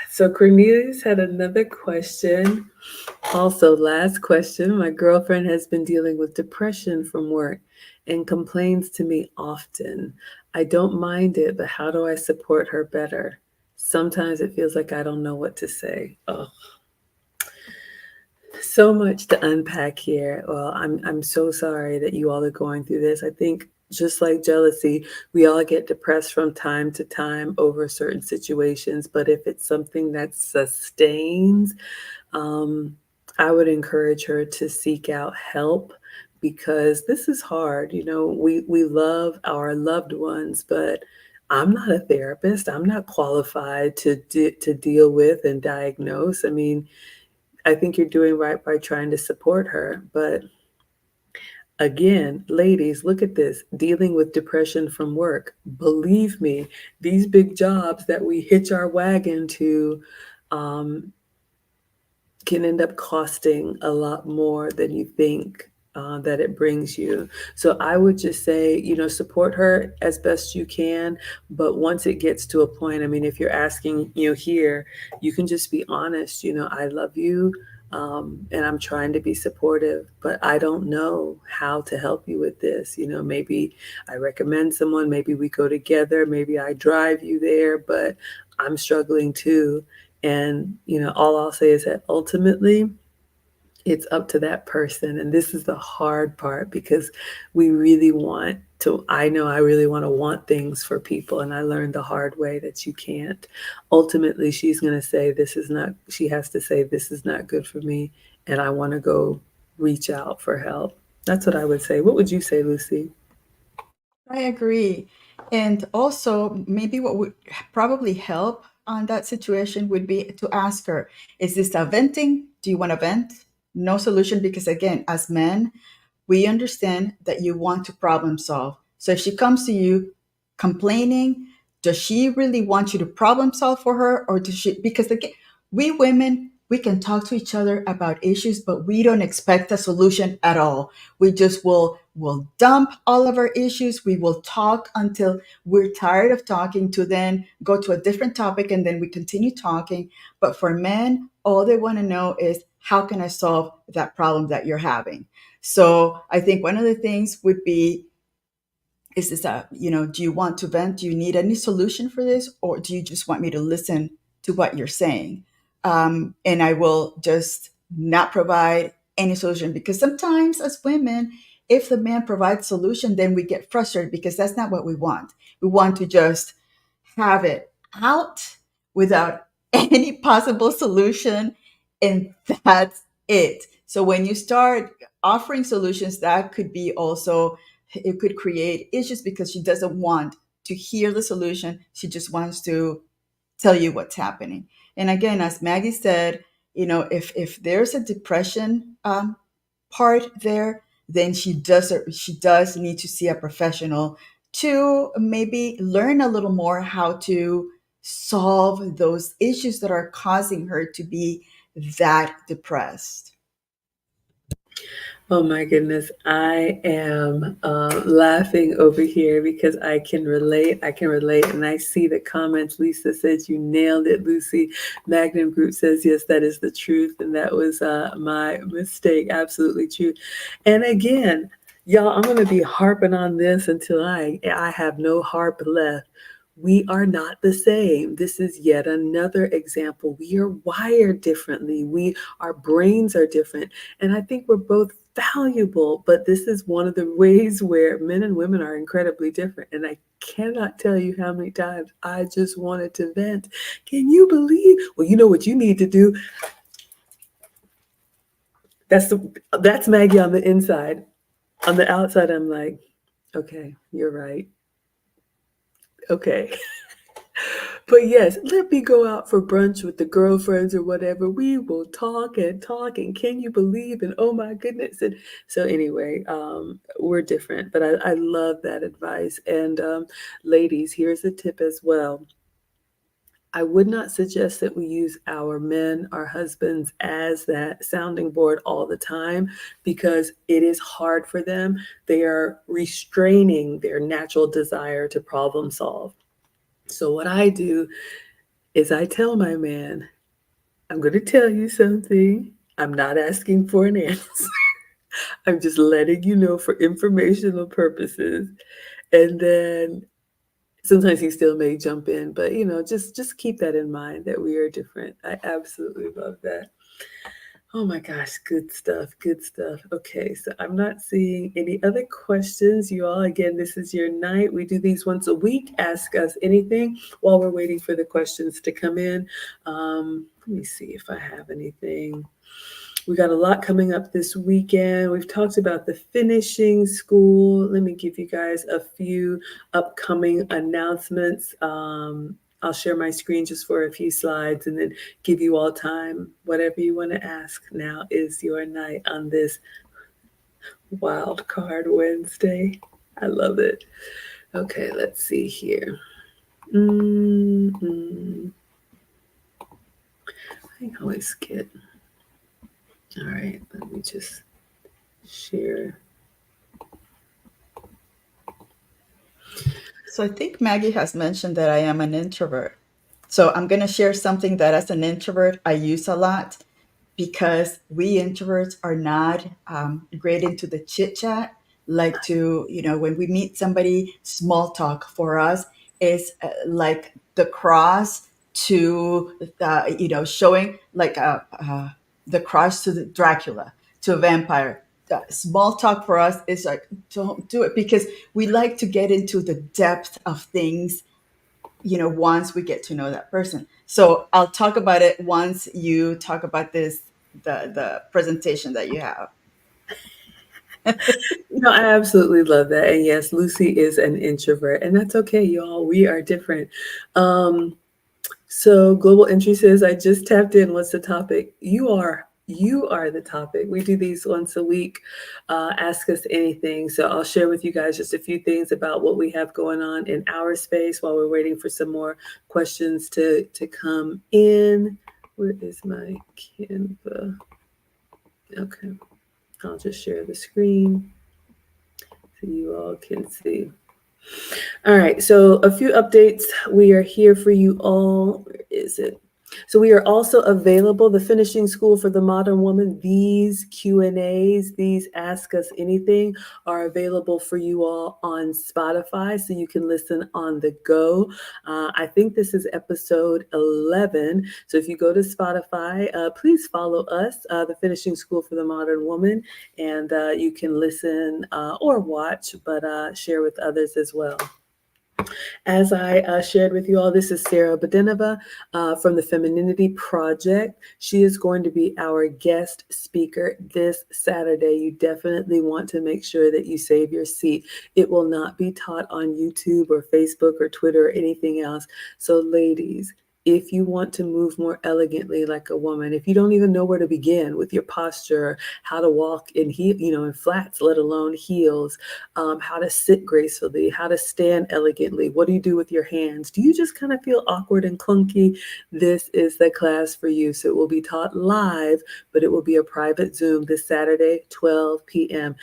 So Cornelius had another question. Also, last question. My girlfriend has been dealing with depression from work and complains to me often. I don't mind it, but how do I support her better? Sometimes it feels like I don't know what to say. Oh, so much to unpack here. Well, I'm so sorry that you all are going through this. I think just like jealousy, we all get depressed from time to time over certain situations. But if it's something that sustains, um, I would encourage her to seek out help because this is hard. You know, we love our loved ones, but I'm not a therapist. I'm not qualified to deal with and diagnose. I mean, I think you're doing right by trying to support her. But again, ladies, look at this dealing with depression from work. Believe me, these big jobs that we hitch our wagon to um, can end up costing a lot more than you think that it brings you. So I would just say, you know, support her as best you can. But once it gets to a point, I mean, if you're asking, you know, here, you can just be honest. You know, I love you. And I'm trying to be supportive, but I don't know how to help you with this. You know, maybe I recommend someone, maybe we go together, maybe I drive you there, but I'm struggling too. And, you know, all I'll say is that ultimately it's up to that person. And this is the hard part because we really want to, I know I really want things for people. And I learned the hard way that you can't. Ultimately, she's going to say, this is not, she has to say, this is not good for me. And I want to go reach out for help. That's what I would say. What would you say, Lucy? I agree. And also, maybe what would probably help on that situation would be to ask her, is this a venting? Do you want to vent? No solution, because again, as men, we understand that you want to problem solve. So if she comes to you complaining, does she really want you to problem solve for her? Or does she, because again, we women, we can talk to each other about issues, but we don't expect a solution at all. We just will dump all of our issues. We will talk until we're tired of talking, to then go to a different topic, and then we continue talking. But for men, all they want to know is, how can I solve that problem that you're having? So I think one of the things would be, is this a, do you want to vent? Do you need any solution for this? Or do you just want me to listen to what you're saying? And I will just not provide any solution, because sometimes as women, if the man provides solution, then we get frustrated, because that's not what we want. We want to just have it out without any possible solution, and that's it. So when you start offering solutions, that could be also, it could create issues, because she doesn't want to hear the solution. She just wants to tell you what's happening. And again, as Maggie said, if there's a depression part there, then she does need to see a professional to maybe learn a little more how to solve those issues that are causing her to be that depressed. Oh my goodness, I am laughing over here because I can relate. I can relate. And I see the comments. Lisa says, you nailed it, Lucy. Magnum Group says, yes, that is the truth. And that was my mistake. Absolutely true. And again, y'all, I'm going to be harping on this until I have no harp left. We are not the same. This is yet another example. We are wired differently. Our brains are different. And I think we're both valuable, but this is one of the ways where men and women are incredibly different. And I cannot tell you how many times I just wanted to vent. Can you believe? Well, you know what you need to do? That's Maggie on the inside. On the outside, I'm like, okay, you're right. Okay. But yes, let me go out for brunch with the girlfriends or whatever. We will talk and can you believe and oh my goodness. And so anyway, we're different, but I love that advice. And ladies, here's a tip as well. I would not suggest that we use our men, our husbands, as that sounding board all the time because it is hard for them. They are restraining their natural desire to problem solve. So, what I do is I tell my man, I'm going to tell you something. I'm not asking for an answer. I'm just letting you know for informational purposes. And then sometimes he still may jump in, but just keep that in mind that we are different. I absolutely love that. Oh my gosh, good stuff, good stuff. Okay, so I'm not seeing any other questions. You all, again, this is your night. We do these once a week. Ask us anything while we're waiting for the questions to come in. Let me see if I have anything. We got a lot coming up this weekend. We've talked about the finishing school. Let me give you guys a few upcoming announcements. I'll share my screen just for a few slides and then give you all time. Whatever you want to ask, now is your night on this wild card Wednesday. I love it. Okay, let's see here. Mm-hmm. I always get. All right, let me just share. So I think Maggie has mentioned that I am an introvert. So I'm going to share something that as an introvert I use a lot because we introverts are not great into the chit chat. Like to, when we meet somebody, small talk for us is like the cross to, showing like the cross to the Dracula, to a vampire. Small talk for us is like, don't do it because we like to get into the depth of things, once we get to know that person. So I'll talk about it once you talk about the presentation that you have. No, I absolutely love that. And yes, Lucy is an introvert, and that's okay, y'all. We are different. Um, so Global Entry says, I just tapped in. What's the topic? You are the topic. We do these once a week. Ask us anything. So I'll share with you guys just a few things about what we have going on in our space while we're waiting for some more questions to come in. Where is my Canva? Okay, I'll just share the screen so you all can see. All right, so a few updates. We are here for you all. Where is it? So we are also available, the finishing school for the modern woman. These Q&As, these Ask Us Anything are available for you all on Spotify, so you can listen on the go. I think this is episode 11. So if you go to Spotify, please follow us, the finishing school for the modern woman, and you can listen or watch, but share with others as well. As I shared with you all, this is Sarah Badenova from the Femininity Project. She is going to be our guest speaker this Saturday. You definitely want to make sure that you save your seat. It will not be taught on YouTube or Facebook or Twitter or anything else. So ladies, if you want to move more elegantly like a woman, if you don't even know where to begin with your posture, how to walk in in flats, let alone heels, how to sit gracefully, how to stand elegantly, what do you do with your hands? Do you just kind of feel awkward and clunky? This is the class for you. So it will be taught live, but it will be a private Zoom this Saturday, 12 p.m.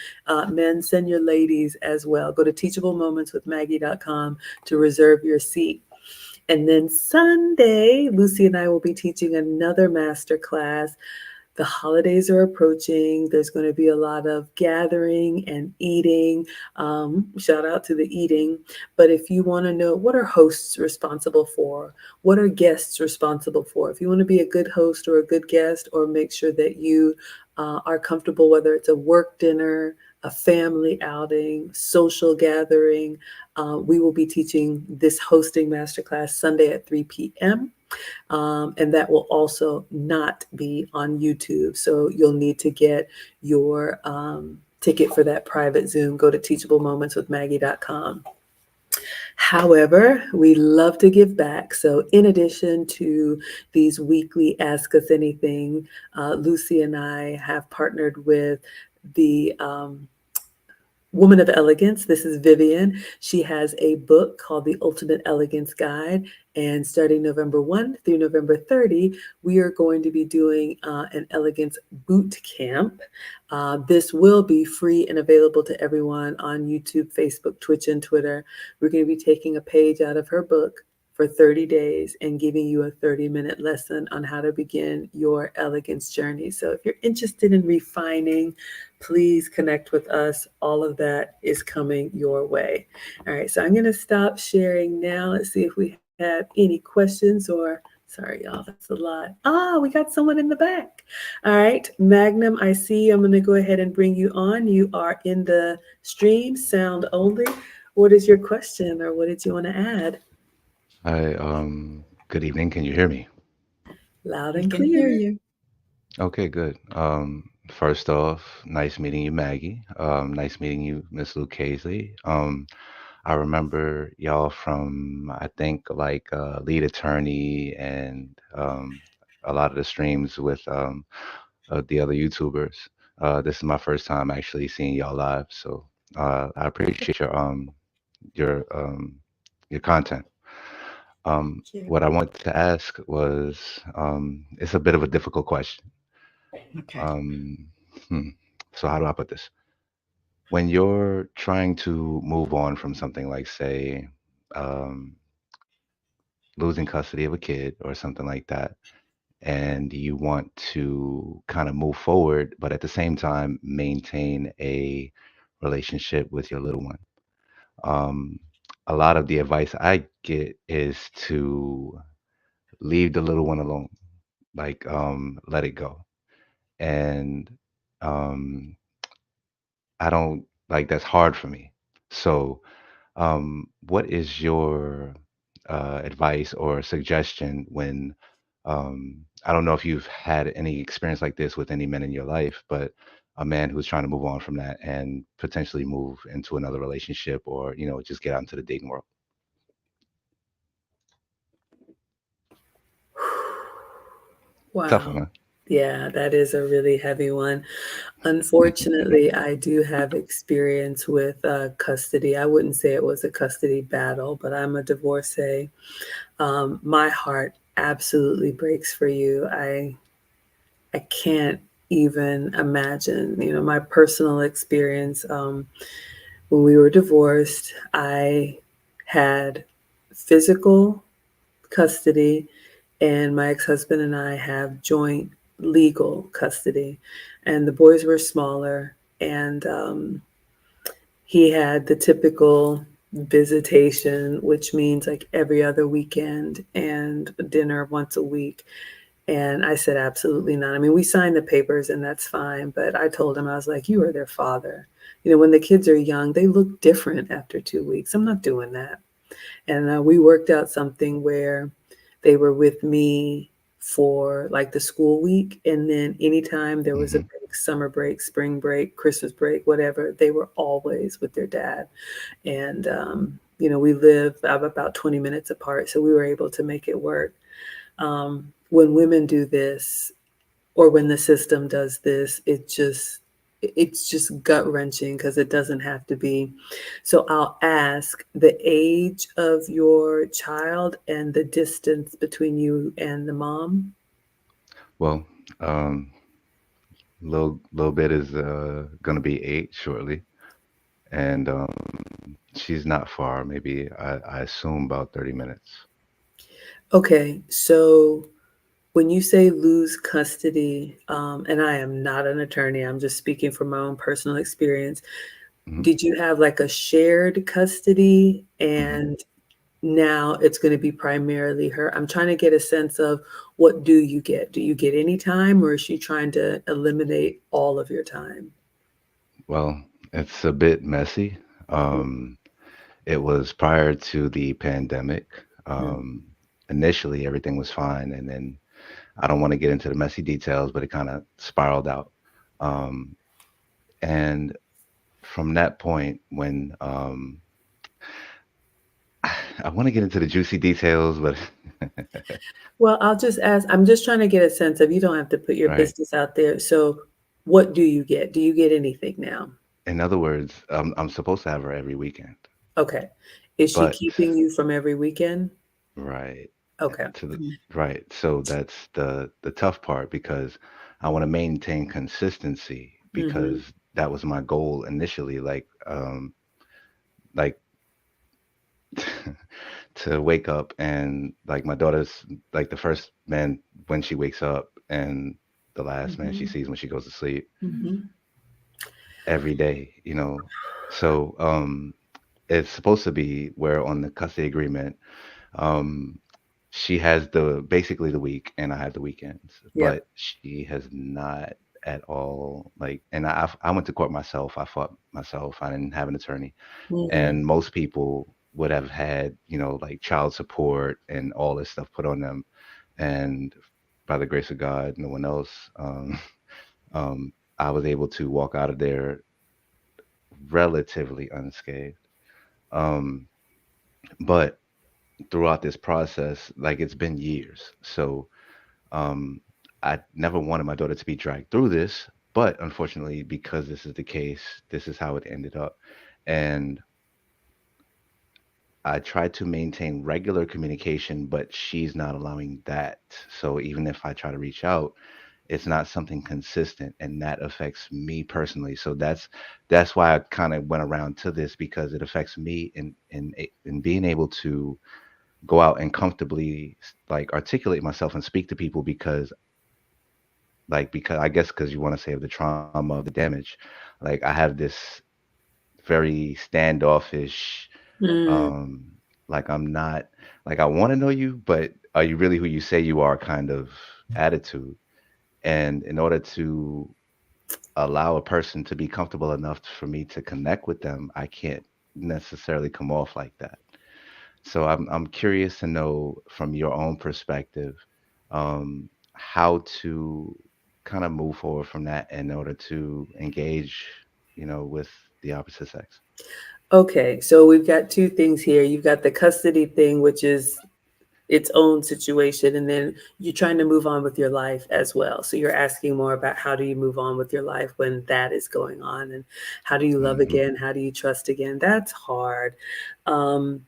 Men, send your ladies as well. Go to teachablemomentswithmaggie.com to reserve your seat. And then Sunday, Lucy and I will be teaching another master class. The holidays are approaching. There's going to be a lot of gathering and eating. Shout out to the eating. But if you want to know, what are hosts responsible for? What are guests responsible for? If you want to be a good host or a good guest, or make sure that you are comfortable, whether it's a work dinner, a family outing, social gathering, we will be teaching this hosting masterclass Sunday at 3 p.m. And that will also not be on YouTube. So you'll need to get your ticket for that private Zoom. Go to teachablemomentswithmaggie.com. However, we love to give back. So, in addition to these weekly Ask Us Anything, Lucy and I have partnered with the Woman of Elegance. This is Vivian. She has a book called The Ultimate Elegance Guide. And starting November 1 through November 30, we are going to be doing an elegance boot camp. This will be free and available to everyone on YouTube, Facebook, Twitch, and Twitter. We're going to be taking a page out of her book for 30 days and giving you a 30-minute lesson on how to begin your elegance journey. So if you're interested in refining, please connect with us. All of that is coming your way. All right, so I'm going to stop sharing now. Let's see if we have any questions or, sorry, y'all, that's a lot. We got someone in the back. All right, Magnum, I see you. I'm going to go ahead and bring you on. You are in the stream, sound only. What is your question or what did you want to add? Hi, good evening. Can you hear me? Loud We and can hear clear. you. Okay, good. First off, nice meeting you, Maggie. Nice meeting you, Miss Lucchese. I remember y'all from, I think, like Lead Attorney and a lot of the streams with the other YouTubers. This is my first time actually seeing y'all live, so I appreciate your your content. Thank you. What I wanted to ask was, it's a bit of a difficult question. Okay. Um, hmm, so how do I put this? When you're trying to move on from something like, say, um, losing custody of a kid or something like that, and you want to kind of move forward, but at the same time maintain a relationship with your little one. Um, a lot of the advice I get is to leave the little one alone, like let it go. And um I don't like that's hard for me. So what is your advice or suggestion when I don't know if you've had any experience like this with any men in your life, but a man who's trying to move on from that and potentially move into another relationship or, just get out into the dating world. Tough one, Wow. huh? Yeah, that is a really heavy one. Unfortunately, I do have experience with custody. I wouldn't say it was a custody battle, but I'm a divorcee. My heart absolutely breaks for you. I can't even imagine. My personal experience. When we were divorced, I had physical custody, and my ex husband and I have joint legal custody. And the boys were smaller, and he had the typical visitation, which means like every other weekend and dinner once a week. And I said, absolutely not. I mean, we signed the papers and that's fine. But I told him, I was like, you are their father. When the kids are young, they look different after 2 weeks. I'm not doing that. And we worked out something where they were with me for like the school week. And then anytime there was a Hmm. break, summer break, spring break, Christmas break, whatever, they were always with their dad. And, we live about 20 minutes apart. So we were able to make it work. When women do this, or when the system does this, it's just gut wrenching because it doesn't have to be. So I'll ask the age of your child and the distance between you and the mom. Well, little bit is gonna be 8 shortly, and she's not far. Maybe I assume about 30 minutes. Okay, so when you say lose custody, and I am not an attorney, I'm just speaking from my own personal experience. Hmm. Did you have like a shared custody Hmm. and now it's going to be primarily her? I'm trying to get a sense of what do you get? Do you get any time or is she trying to eliminate all of your time? Well, it's a bit messy. Um, it was prior to the pandemic. Mm. Um, Initially, everything was fine, and then I don't want to get into the messy details, but it kind of spiraled out. Um, and from that point, when I want to get into the juicy details, but Well, I'll just ask, I'm just trying to get a sense of, you don't have to put your right. business out there. So what do you get? Do you get anything now? In other words, I'm supposed to have her every weekend, Okay. Is she but keeping you from every weekend? right Okay. to the Mhm. right. So that's the tough part because I want to maintain consistency Mhm. because that was my goal initially. Like to wake up and like my daughter's like the first man when she wakes up and the last man she Mhm. sees when she goes to sleep Mhm. every day, So it's supposed to be where on the custody agreement, um she has the basically the week and I have the weekends, Yep. but she has not at all like and I went to court myself. I fought myself. I didn't have an attorney. Mm. And most people would have had, like child support and all this stuff put on them. And by the grace of God, no one else, I was able to walk out of there relatively unscathed. Um, but throughout this process, like it's been years. So um, I never wanted my daughter to be dragged through this. But unfortunately, because this is the case, this is how it ended up. And I try to maintain regular communication, but she's not allowing that. So even if I try to reach out, it's not something consistent, and that affects me personally. So that's why I kind of went around to this because it affects me in being able to go out and comfortably like articulate myself and speak to people because I guess because you want to say of the trauma of the damage, like I have this very standoffish Mm. um like I'm not like I want to know you, but are you really who you say you are kind of attitude. And in order to allow a person to be comfortable enough for me to connect with them, I can't necessarily come off like that. So I'm curious to know from your own perspective, how to kind of move forward from that in order to engage, with the opposite sex. Okay. So we've got two things here. You've got the custody thing, which is its own situation, and then you're trying to move on with your life as well. So you're asking more about how do you move on with your life when that is going on, and how do you love Hmm. again? How do you trust again? That's hard. Um,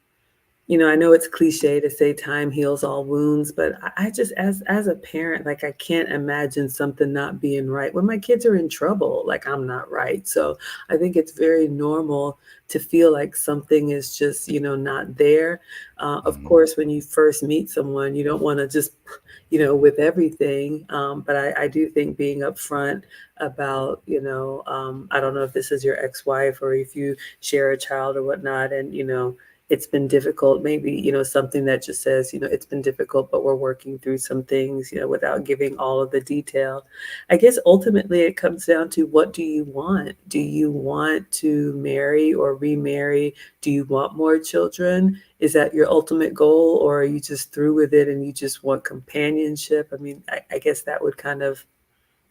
I know it's cliche to say time heals all wounds, but I just, as a parent, like I can't imagine something not being right when my kids are in trouble. Like I'm not right, so I think it's very normal to feel like something is just not there. Of Hmm. course, when you first meet someone, you don't want to just with everything. But I do think being upfront about I don't know if this is your ex-wife or if you share a child or whatnot, and it's been difficult, maybe something that just says it's been difficult, but we're working through some things, without giving all of the detail. I guess ultimately it comes down to, what do you want? Do you want to marry or remarry? Do you want more children? Is that your ultimate goal, or are you just through with it and you just want companionship? I mean, I guess that would kind of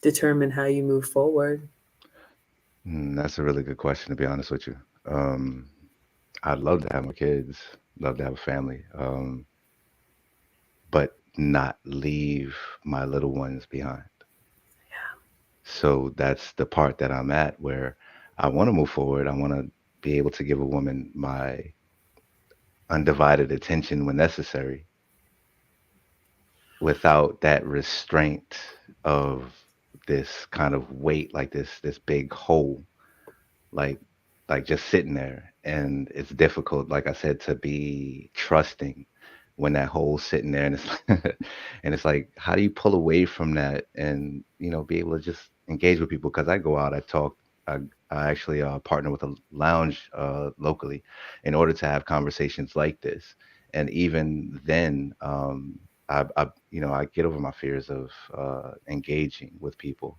determine how you move forward. That's a really good question, to be honest with you. I'd love to have my kids, love to have a family, but not leave my little ones behind. So that's the part that I'm at where I want to move forward. I want to be able to give a woman my undivided attention when necessary without that restraint of this kind of weight, like this big hole, like just sitting there. And it's difficult, like I said, to be trusting when that hole's sitting there, and it's and it's like, how do you pull away from that and be able to just engage with people? Because I go out, I talk, I, I actually partner with a lounge locally in order to have conversations like this. And even then, I get over my fears of engaging with people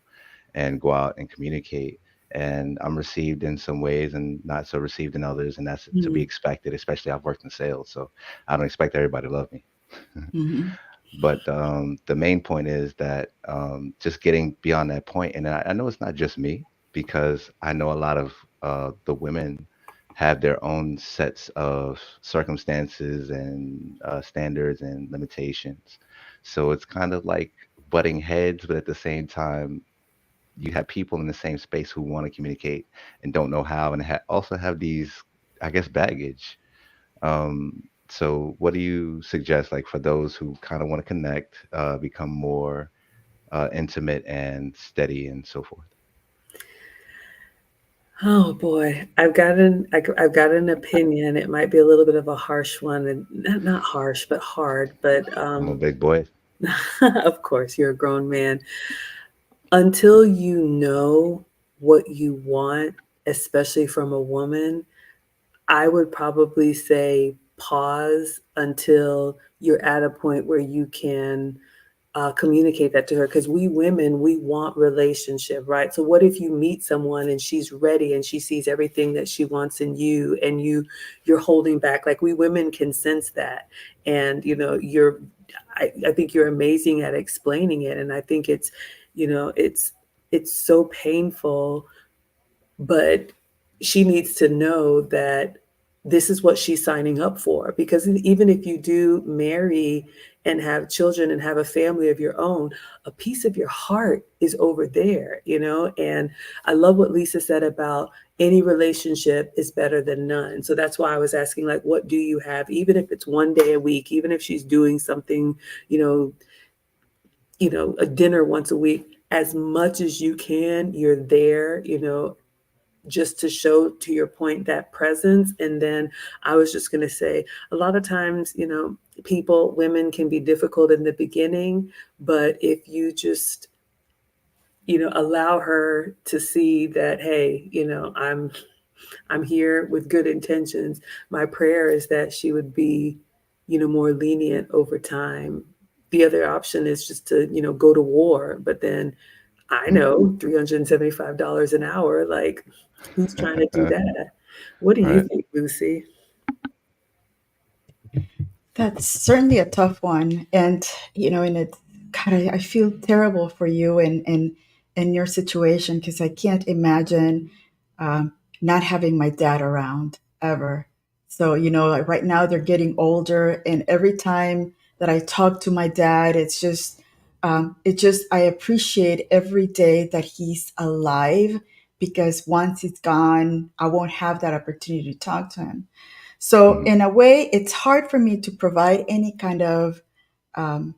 and go out and communicate. And I'm received in some ways and not so received in others, and that's to be Mm. expected. Especially I've worked in sales, so I don't expect everybody to love me. Mhm. But the main point is that just getting beyond that point, and I know it's not just me because I know a lot of the women have their own sets of circumstances and standards and limitations. So it's kind of like butting heads, but at the same time, you have people in the same space who want to communicate and don't know how, and also have these, I guess, baggage. So, what do you suggest, like for those who kind of want to connect, become more intimate and steady, and so forth? Oh boy, I've got an opinion. It might be a little bit of a harsh one, and not harsh, but hard. But I'm a big boy. of course, you're a grown man. Until you know what you want, especially from a woman, I would probably say pause until you're at a point where you can communicate that to her, because we women, we want relationship, right? So what if you meet someone and she's ready and she sees everything that she wants in you, and you're holding back? Like, we women can sense that. And I think you're amazing at explaining it, and I think it's so painful, but she needs to know that this is what she's signing up for. Because even if you do marry and have children and have a family of your own, a piece of your heart is over there. And I love what Lisa said about any relationship is better than none. So that's why I was asking, like, what do you have? Even if it's one day a week, even if she's doing something, you know, a dinner once a week, as much as you can, you're there, just to show, to your point, that presence. And then I was just going to say, a lot of times, women can be difficult in the beginning, but if you just, allow her to see that, hey, I'm here with good intentions. My prayer is that she would be, more lenient over time. The other option is just to, go to war. But then I know $375 an hour, like, who's trying to do that? What do you Right. think, Lucy? That's certainly a tough one, and and God, I feel terrible for you and your situation, because I can't imagine not having my dad around ever. So like right now they're getting older, and every time that I talk to my dad, it just I appreciate every day that he's alive, because once he's gone, I won't have that opportunity to talk to him. So, Hmm. in a way, it's hard for me to provide any kind of um,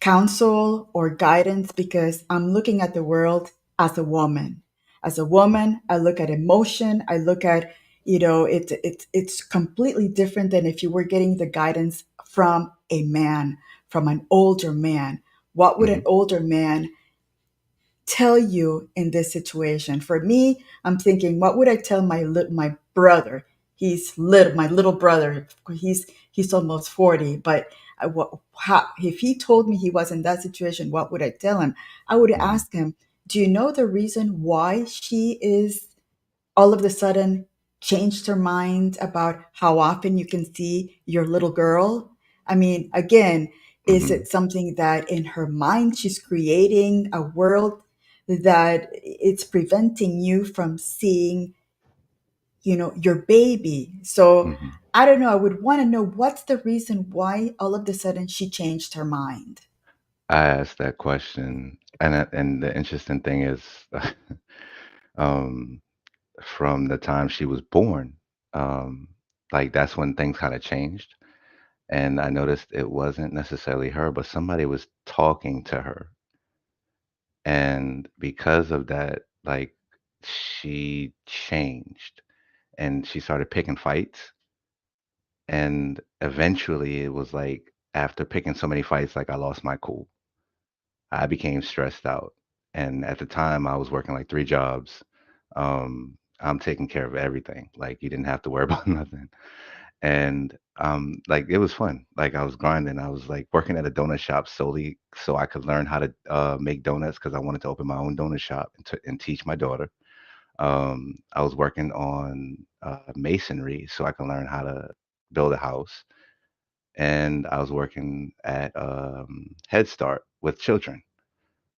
counsel or guidance, because I'm looking at the world as a woman. As a woman, I look at emotion. I look at, it's completely different than if you were getting the guidance from a man, from an older man. What would Hmm. an older man tell you in this situation? For me, I'm thinking, what would I tell my brother? He's little, my little brother. He's almost 40, but if he told me he was in that situation, what would I tell him? I would Hmm. ask him, do you know the reason why she is all of a sudden changed her mind about how often you can see your little girl? I mean, again, is Hmm. it something that in her mind she's creating a world that it's preventing you from seeing, your baby? So Hmm. I don't know. I would want to know what's the reason why all of a sudden she changed her mind. I asked that question, and the interesting thing is, um, from the time she was born, um, like that's when things kind of changed. And I noticed it wasn't necessarily her, but somebody was talking to her. And because of that, like she changed and she started picking fights. And eventually it was like after picking so many fights, like I lost my cool. I became stressed out. And at the time I was working like three jobs. I'm taking care of everything. Like you didn't have to worry about nothing. And like it was fun. Like I was grinding. I was like working at a donut shop solely so I could learn how to make donuts, because I wanted to open my own donut shop and teach my daughter. I was working on masonry so I can learn how to build a house, and I was working at Head Start with children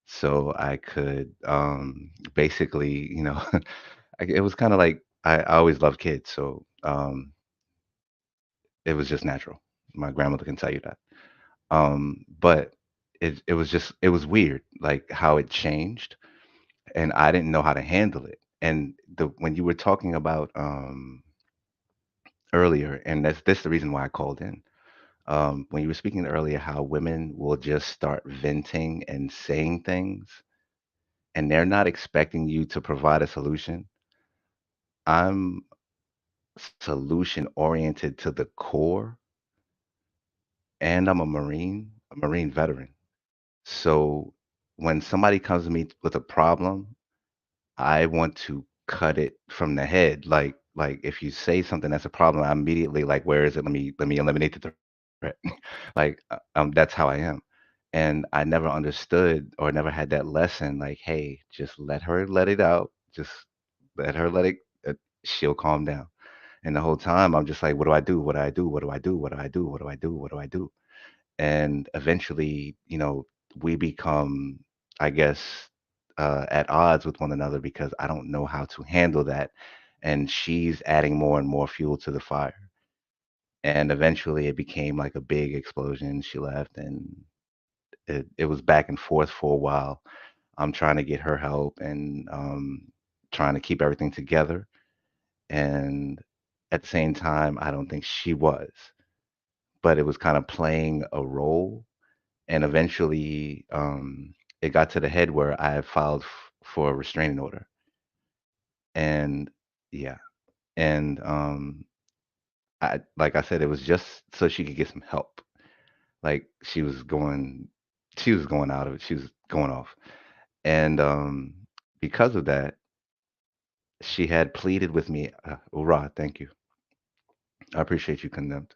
so I could basically, it was kind of like I always loved kids, so it was just natural. My grandmother can tell you that. But it was just it was weird, like how it changed, and I didn't know how to handle it. And the when you were talking about earlier, and that's the reason why I called in. When you were speaking earlier, how women will just start venting and saying things, and they're not expecting you to provide a solution. I'm solution oriented to the core, and I'm a Marine veteran. So when somebody comes to me with a problem, I want to cut it from the head. Like if you say something that's a problem, I immediately like, where is it? Let me eliminate the threat. Like that's how I am. And I never understood or never had that lesson. Like, hey, just let her let it out. Just let her let it. Uh, she'll calm down. And the whole time I'm just like, what do I do? What do I do? What do I do? What do I do? What do I do? What do I do? And eventually, we become, I guess, at odds with one another because I don't know how to handle that, and she's adding more and more fuel to the fire. And eventually, it became like a big explosion. She left, and it was back and forth for a while. I'm trying to get her help and trying to keep everything together, and at the same time, I don't think she was, but it was kind of playing a role. And eventually, it got to the head where I filed for a restraining order. And yeah, and like I said, it was just so she could get some help. Like she was going out of it. She was going off, and because of that, she had pleaded with me. Ura, thank you. I appreciate you, condemned.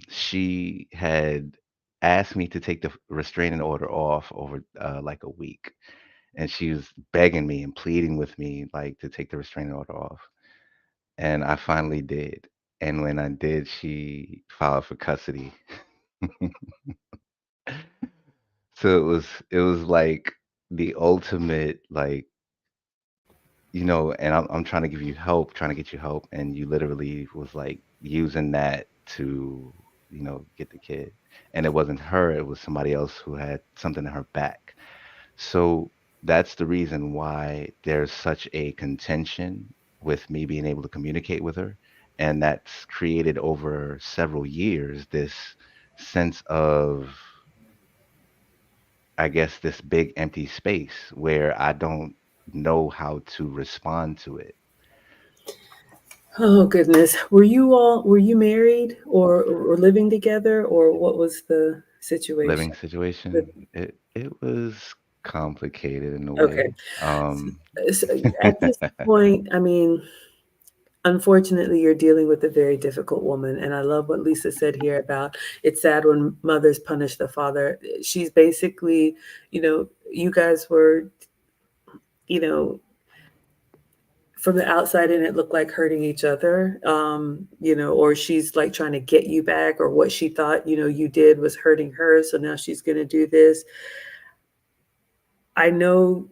She had asked me to take the restraining order off over like a week, and she was begging me and pleading with me like to take the restraining order off. And I finally did. And when I did, she filed for custody. So it was like the ultimate like, and I'm trying to give you help, trying to get you help, and you literally was like using that to, get the kid. And it wasn't her, it was somebody else who had something in her back. So that's the reason why there's such a contention with me being able to communicate with her. And that's created over several years this sense of, I guess, this big empty space where I don't know how to respond to it. Oh goodness. Were you married or living together, or what was the situation? Living situation, Living. it was complicated in a Okay. way. So, so at this point, I mean, unfortunately, you're dealing with a very difficult woman. And I love what Lisa said here about it's sad when mothers punish the father. She's basically, you guys were, you know, from the outside in, it looked like hurting each other, or she's like trying to get you back, or what she thought, you did was hurting her. So now she's going to do this. I know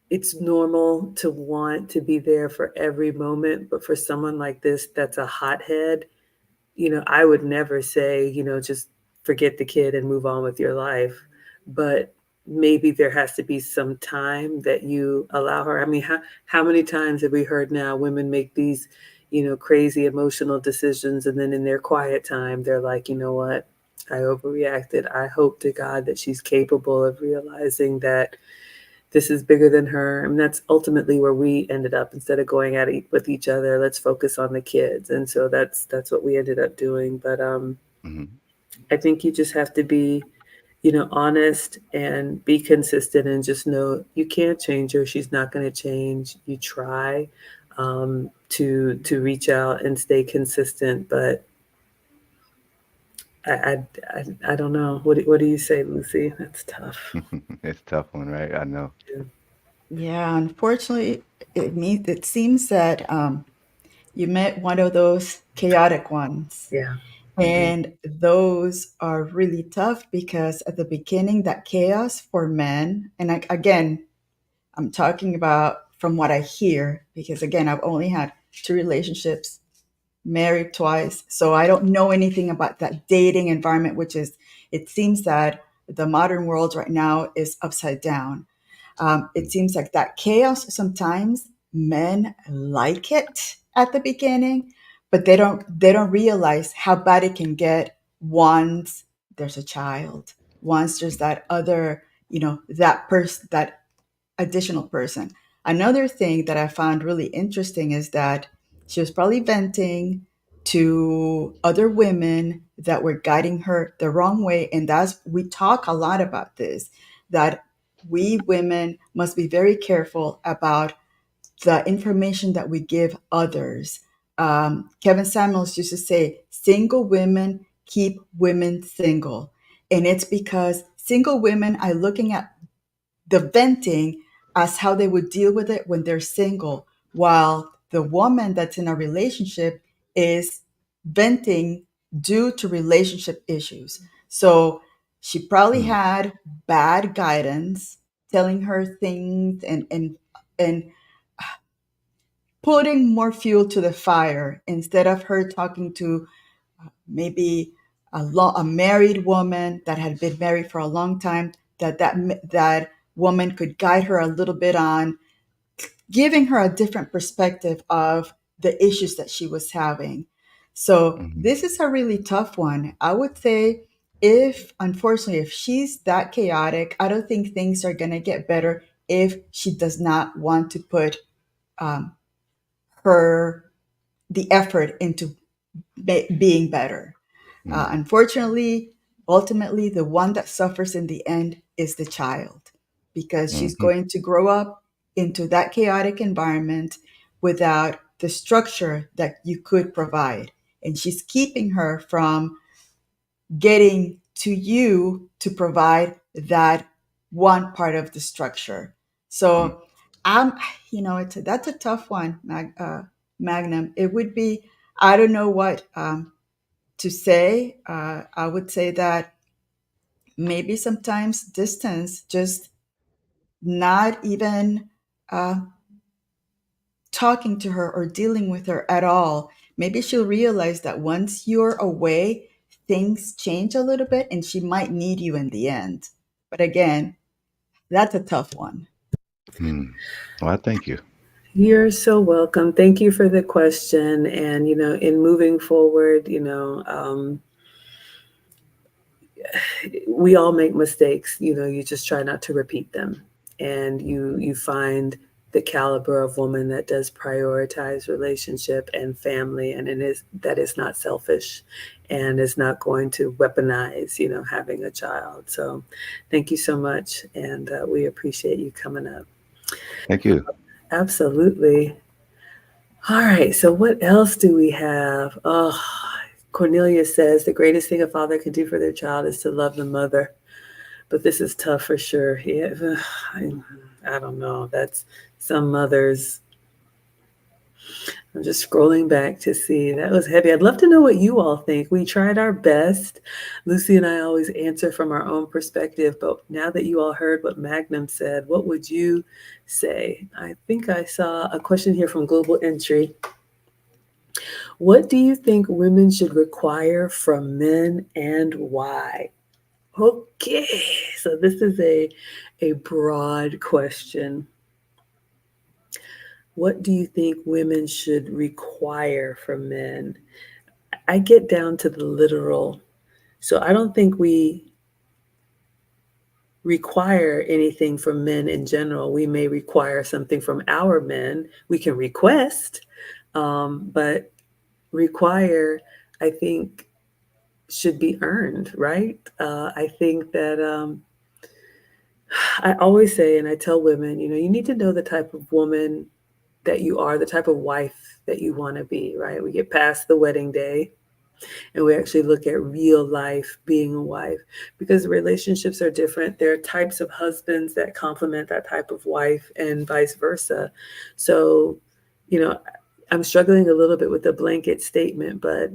it's normal to want to be there for every moment, but for someone like this, that's a hothead. I would never say, just forget the kid and move on with your life. But maybe there has to be some time that you allow her. I mean, how many times have we heard now women make these, crazy emotional decisions, and then in their quiet time, they're like, you know what? I overreacted. I hope to God that she's capable of realizing that this is bigger than her. And that's ultimately where we ended up. Instead of going at it with each other, let's focus on the kids. And so that's what we ended up doing. But Mhm. I think you just have to be, honest and be consistent, and just know you can't change her. She's not going to change. You try to reach out and stay consistent, but I don't know. What do you say, Lucy? That's tough. It's a tough one, right? I know. Yeah. Yeah, unfortunately, it seems that you met one of those chaotic ones. Yeah. Indeed. And those are really tough because at the beginning, that chaos for men, and again, I'm talking about from what I hear, because again, I've only had two relationships, married twice. So I don't know anything about that dating environment, which is, it seems that the modern world right now is upside down. It seems like that chaos, sometimes men like it at the beginning, but they don't realize how bad it can get once there's a child, once there's that other, that person, that additional person. Another thing that I found really interesting is that she was probably venting to other women that were guiding her the wrong way. And that's, we talk a lot about this, that we women must be very careful about the information that we give others. Kevin Samuels used to say, single women keep women single. And it's because single women are looking at the venting as how they would deal with it when they're single, while the woman that's in a relationship is venting due to relationship issues. So she probably Mm, had bad guidance telling her things, and putting more fuel to the fire instead of her talking to maybe a married woman that had been married for a long time, that woman could guide her a little bit on giving her a different perspective of the issues that she was having. So mhm, this is a really tough one. I would say, if unfortunately, if she's that chaotic, I don't think things are going to get better if she does not want to put um, her the effort into being better. mm, Unfortunately, ultimately, the one that suffers in the end is the child, because she's mhm, going to grow up into that chaotic environment without the structure that you could provide. And she's keeping her from getting to you to provide that one part of the structure. mm, So I'm, that's a tough one, Magnum. It would be, I don't know what to say. I would say that maybe sometimes distance, just not even uh, talking to her or dealing with her at all. Maybe she'll realize that once you're away, things change a little bit and she might need you in the end. But again, that's a tough one. mm. Well, thank you. You're so welcome. Thank you for the question. And, in moving forward, we all make mistakes. You just try not to repeat them. And you find the caliber of woman that does prioritize relationship and family, and that is not selfish and is not going to weaponize, having a child. So thank you so much. And we appreciate you coming up. Thank you. Absolutely. All right. So what else do we have? Oh, Cornelia says the greatest thing a father can do for their child is to love the mother. But this is tough for sure. Yeah, I, I don't know. That's some mothers. I'm just scrolling back to see. That was heavy. I'd love to know what you all think. We tried our best. Lucy and I always answer from our own perspective, but now that you all heard what Magnum said, what would you say? I think I saw a question here from Global Entry. What do you think women should require from men and why? Okay, so this is a broad question. What do you think women should require from men? I get down to the literal. So I don't think we require anything from men in general. We may require something from our men. We can request, but require, I think, should be earned, right? I think that I always say, and I tell women, you need to know the type of woman that you are, the type of wife that you want to be, right? We get past the wedding day and we actually look at real life being a wife, because relationships are different. There are types of husbands that complement that type of wife and vice versa. So, you know, I'm struggling a little bit with the blanket statement, but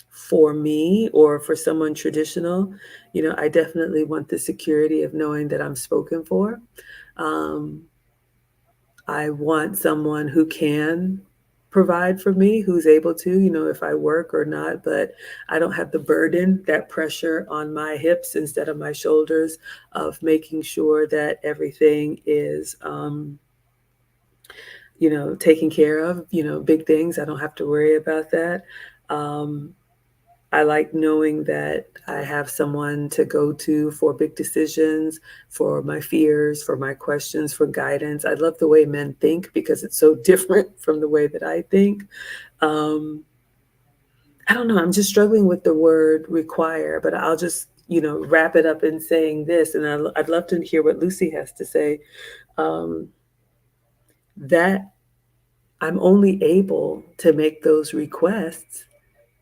for me or for someone traditional, I definitely want the security of knowing that I'm spoken for. Um, I want someone who can provide for me, who's able to, if I work or not, but I don't have the burden, that pressure on my hips instead of my shoulders of making sure that everything is, taken care of, big things. I don't have to worry about that. Um, I like knowing that I have someone to go to for big decisions, for my fears, for my questions, for guidance. I love the way men think because it's so different from the way that I think. Um, I don't know. I'm just struggling with the word require, but I'll just, wrap it up in saying this. And I'd love to hear what Lucy has to say. Um, that I'm only able to make those requests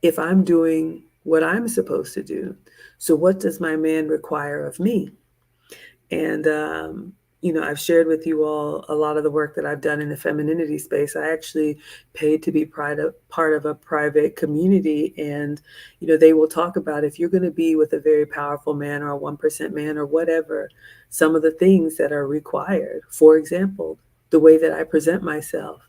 if I'm doing what I'm supposed to do. So, what does my man require of me? And, I've shared with you all a lot of the work that I've done in the femininity space. I actually paid to be part of a private community. And, they will talk about if you're going to be with a very powerful man or a 1% man or whatever, some of the things that are required. For example, the way that I present myself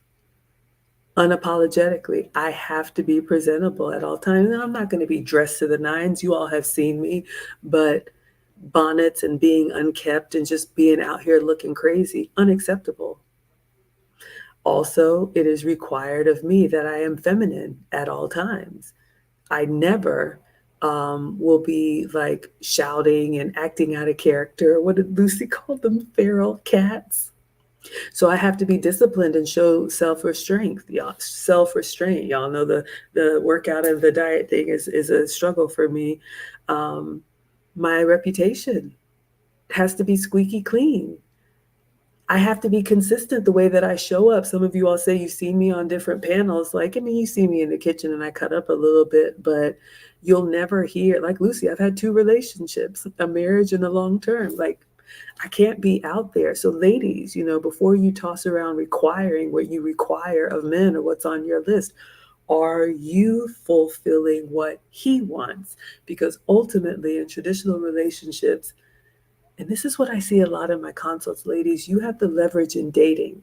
unapologetically. I have to be presentable at all times. And I'm not going to be dressed to the nines. You all have seen me, but bonnets and being unkept and just being out here looking crazy, unacceptable. Also, it is required of me that I am feminine at all times. I never will be like shouting and acting out of character. What did Lucy call them? Feral cats. So I have to be disciplined and show self-restraint. Y'all, self-restraint. Y'all know the workout and the diet thing is a struggle for me. Um, my reputation has to be squeaky clean. I have to be consistent the way that I show up. Some of you all say you've seen me on different panels. Like, I mean, you see me in the kitchen and I cut up a little bit, but you'll never hear, like Lucy, I've had 2 relationships, a marriage and a long term. Like, I can't be out there. So, ladies, before you toss around requiring what you require of men or what's on your list, are you fulfilling what he wants? Because ultimately, in traditional relationships, and this is what I see a lot in my consults, ladies, you have the leverage in dating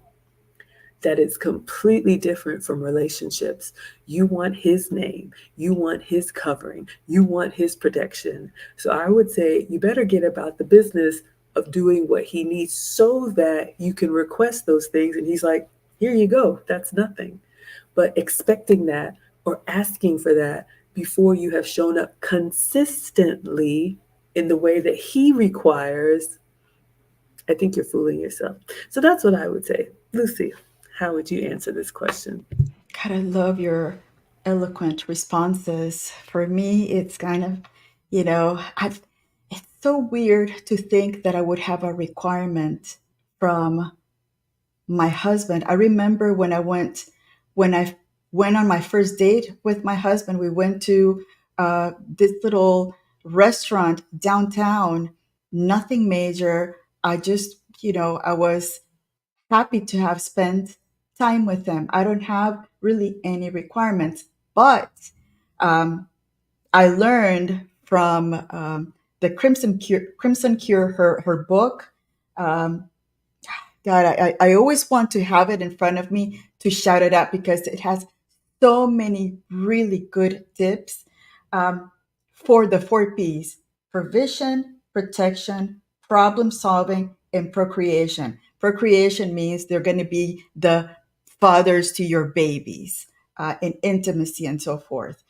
that is completely different from relationships. You want his name, you want his covering, you want his protection. So I would say you better get about the business of doing what he needs so that you can request those things. And he's like, here you go, that's nothing. But expecting that or asking for that before you have shown up consistently in the way that he requires, I think you're fooling yourself. So that's what I would say. Lucy, how would you answer this question? God, I love your eloquent responses. For me, it's kind of, it's so weird to think that I would have a requirement from my husband. I remember when I went on my first date with my husband, we went to this little restaurant downtown, nothing major. I just, I was happy to have spent time with them. I don't have really any requirements, but um, I learned from the Crimson Cure, her book. Um, God, I always want to have it in front of me to shout it out because it has so many really good tips um, for the 4 P's: provision, protection, problem solving, and procreation. Procreation means they're going to be the fathers to your babies in intimacy and so forth.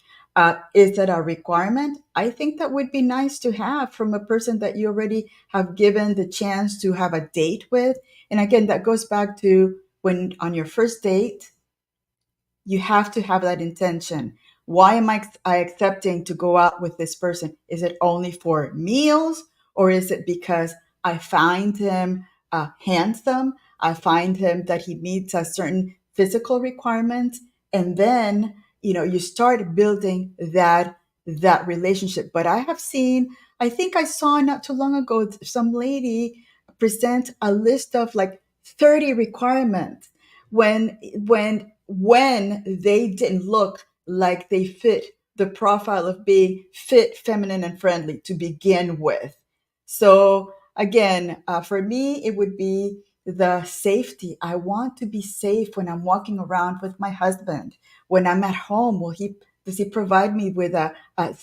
Is that a requirement? I think that would be nice to have from a person that you already have given the chance to have a date with. And again, that goes back to when on your first date, you have to have that intention. Why am I accepting to go out with this person? Is it only for meals, or is it because I find him handsome? I find him that he meets a certain physical requirement, and then you start building that relationship. But I have seen, I think I saw not too long ago, some lady present a list of like 30 requirements when they didn't look like they fit the profile of being fit, feminine, and friendly to begin with. So again, for me, it would be the safety. I want to be safe when I'm walking around with my husband. When I'm at home, does he provide me with a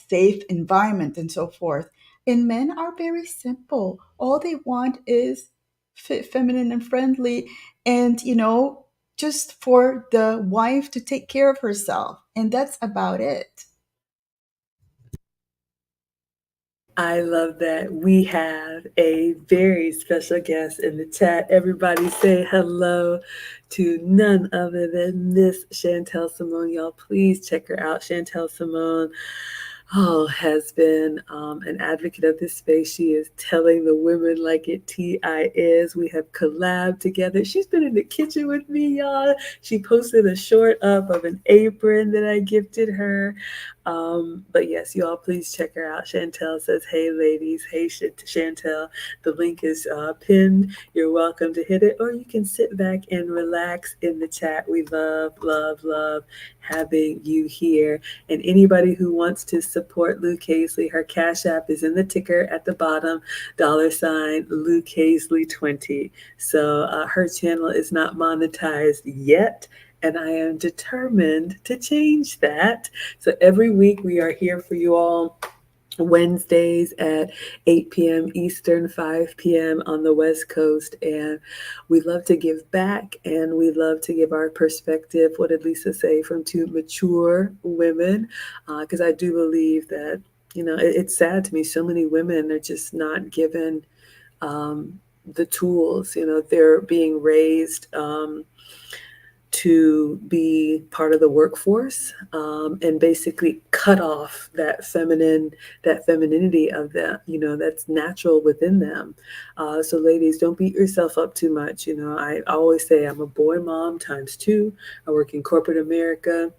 safe environment and so forth? And men are very simple. All they want is feminine and friendly, and just for the wife to take care of herself, and that's about it. I love that. We have a very special guest in the chat. Everybody say hello to none other than Miss Chantel Simone. Y'all, please check her out. Chantel Simone has been an advocate of this space. She is telling the women like it TI is. We have collabed together. She's been in the kitchen with me, y'all. She posted a short up of an apron that I gifted her. But yes, you all please check her out. Chantel says, hey ladies, hey Chantel. The link is pinned. You're welcome to hit it, or you can sit back and relax in the chat. We love, love, love having you here. And anybody who wants to support Lou Casely, her Cash App is in the ticker at the bottom, $ Lou Casely 20. So her channel is not monetized yet, and I am determined to change that. So every week we are here for you all. Wednesdays at 8 p.m. Eastern, 5 p.m. on the West Coast. And we love to give back, and we love to give our perspective, what did Lisa say, from two mature women, because I do believe that, it's sad to me. So many women are just not given the tools. They're being raised to be part of the workforce, and basically cut off that femininity of them, that's natural within them. So ladies, don't beat yourself up too much. I always say I'm a boy mom times two. I work in corporate America,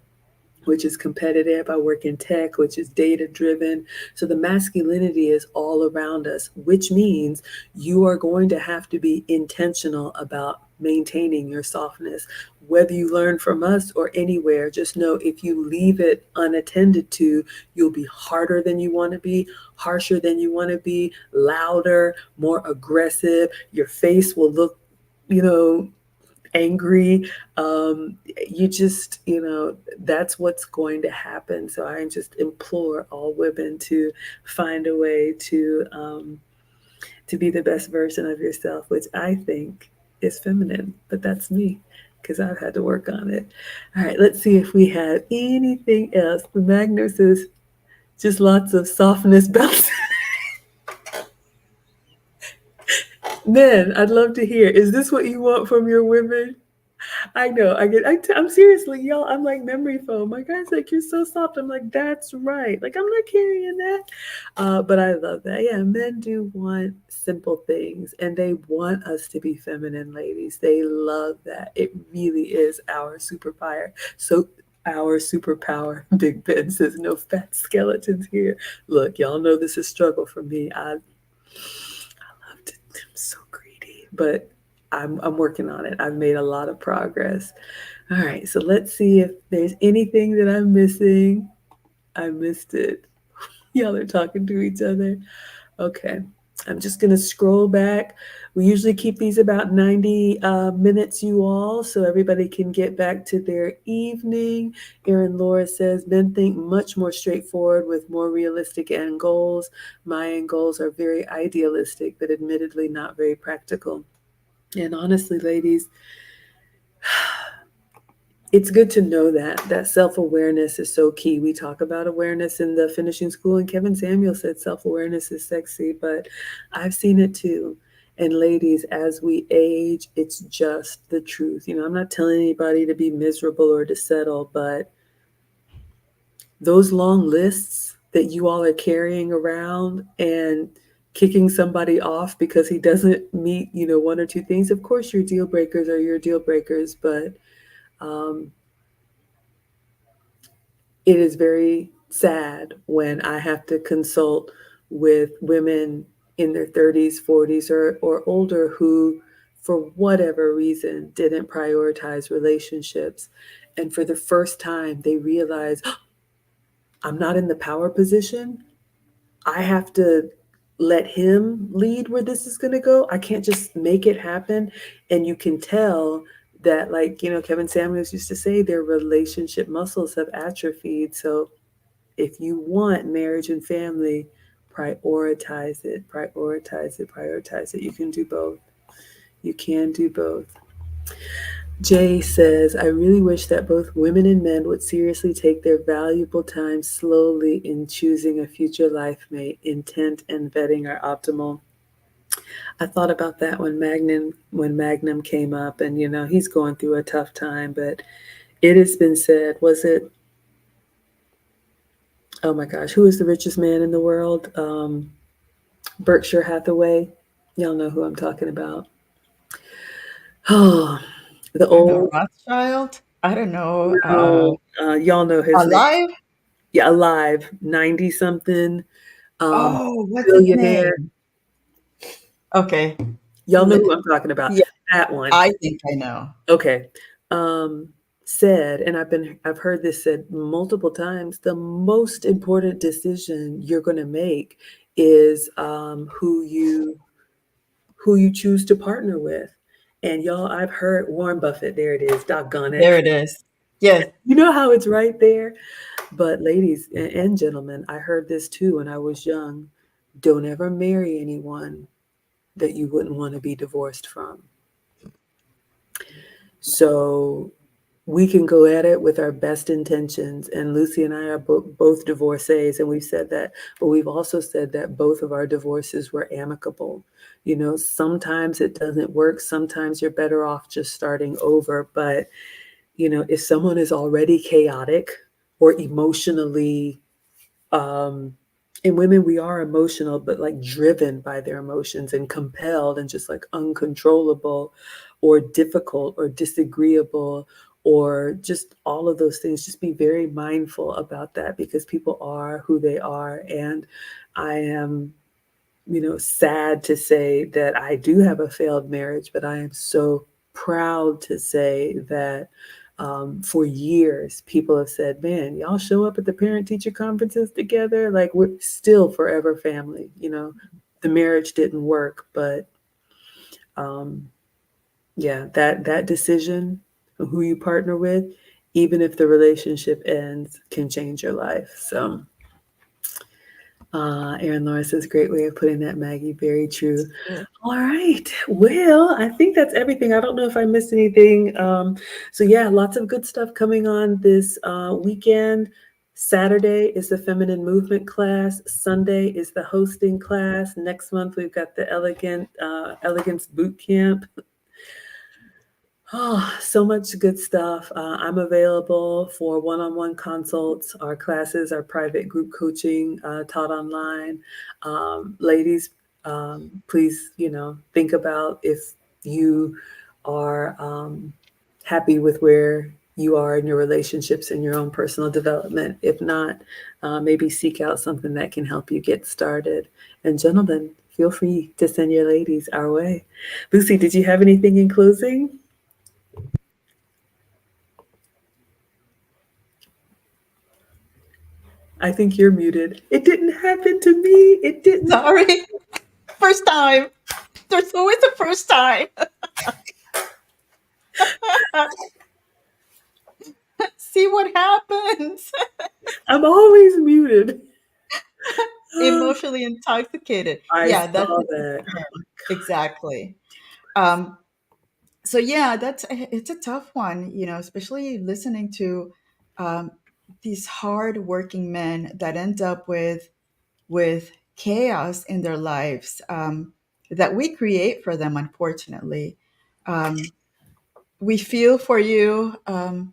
which is competitive. I work in tech, which is data driven. So the masculinity is all around us, which means you are going to have to be intentional about maintaining your softness. Whether you learn from us or anywhere, just know if you leave it unattended to, you'll be harder than you want to be, harsher than you want to be, louder, more aggressive. Your face will look, angry. You just, that's what's going to happen. So I just implore all women to find a way to be the best version of yourself, which I think is feminine, but that's me because I've had to work on it. All right, let's see if we have anything else. The Magnum says just lots of softness bouncing. Men, I'd love to hear. Is this what you want from your women? I know. I'm seriously, y'all. I'm like memory foam. My guy's like, you're so soft. I'm like, that's right. Like, I'm not carrying that. But I love that. Yeah, men do want simple things, and they want us to be feminine, ladies. They love that. It really is our superpower. So our superpower. Big Ben says, no fat skeletons here. Look, y'all know this is struggle for me. I love to. I'm so greedy, but I'm working on it. I've made a lot of progress. All right, so let's see if there's anything that I'm missing. I missed it. Y'all are talking to each other. Okay, I'm just gonna scroll back. We usually keep these about 90 minutes, you all, so everybody can get back to their evening. Erin Laura says, men think much more straightforward with more realistic end goals. My end goals are very idealistic, but admittedly not very practical. And honestly, ladies, it's good to know that self-awareness is so key. We talk about awareness in the finishing school, and Kevin Samuel said self-awareness is sexy, but I've seen it too. And ladies, as we age, it's just the truth. I'm not telling anybody to be miserable or to settle, but those long lists that you all are carrying around and kicking somebody off because he doesn't meet, one or two things. Of course, your deal breakers are your deal breakers, but it is very sad when I have to consult with women in their 30s, 40s, or older who, for whatever reason, didn't prioritize relationships. And for the first time, they realize, I'm not in the power position. I have to let him lead where this is going to go. I can't just make it happen. And you can tell that, like, Kevin Samuels used to say, their relationship muscles have atrophied. So if you want marriage and family, prioritize it, prioritize it, prioritize it. You can do both. You can do both. Jay says, I really wish that both women and men would seriously take their valuable time slowly in choosing a future life mate. Intent and vetting are optimal. I thought about that when Magnum came up, and he's going through a tough time, but it has been said, was it, oh my gosh, who is the richest man in the world? Berkshire Hathaway. Y'all know who I'm talking about. Oh, the I don't know, old, Rothschild. I don't know. no, y'all know his name. Alive. Yeah, alive, 90 something, um, Oh, what's his billionaire. name? Okay. Y'all know Li- who I'm talking about. Yeah, That one. I think I know. Okay. Um, Said, and I've heard this said multiple times, the most important decision you're going to make is who you choose to partner with. And y'all, I've heard Warren Buffett. There it is. Doggone it. There it is. Yes. You know how it's right there. But ladies and gentlemen, I heard this too when I was young. Don't ever marry anyone that you wouldn't want to be divorced from. So we can go at it with our best intentions. And Lucy and I are both divorcees, and we've said that, but we've also said that both of our divorces were amicable. Sometimes it doesn't work. Sometimes you're better off just starting over. But, if someone is already chaotic or emotionally, and women, we are emotional, but like driven by their emotions and compelled and just like uncontrollable or difficult or disagreeable or just all of those things. Just be very mindful about that because people are who they are. And I am, sad to say that I do have a failed marriage, but I am so proud to say that for years, people have said, man, y'all show up at the parent teacher conferences together. Like we're still forever family. The marriage didn't work, but um, yeah, that decision of who you partner with, even if the relationship ends, can change your life. So Aaron Lawrence says, great way of putting that, Maggie. Very true. Good. All right. Well, I think that's everything. I don't know if I missed anything. So yeah, lots of good stuff coming on this weekend. Saturday is the feminine movement class. Sunday is the hosting class. Next month we've got the elegance boot camp. Oh, so much good stuff. I'm available for one-on-one consults. Our classes are private group coaching taught online. Ladies, please, think about if you are happy with where you are in your relationships and your own personal development. If not, maybe seek out something that can help you get started. And gentlemen, feel free to send your ladies our way. Lucy, did you have anything in closing? I think you're muted. It didn't happen to me. It didn't. Sorry. First time. There's always a first time. See what happens. I'm always muted. Emotionally intoxicated. I Yeah, that's saw the that. term. Exactly. Um, so yeah, it's a tough one, especially listening to um, these hard working men that end up with chaos in their lives that we create for them, unfortunately. Um, we feel for you. I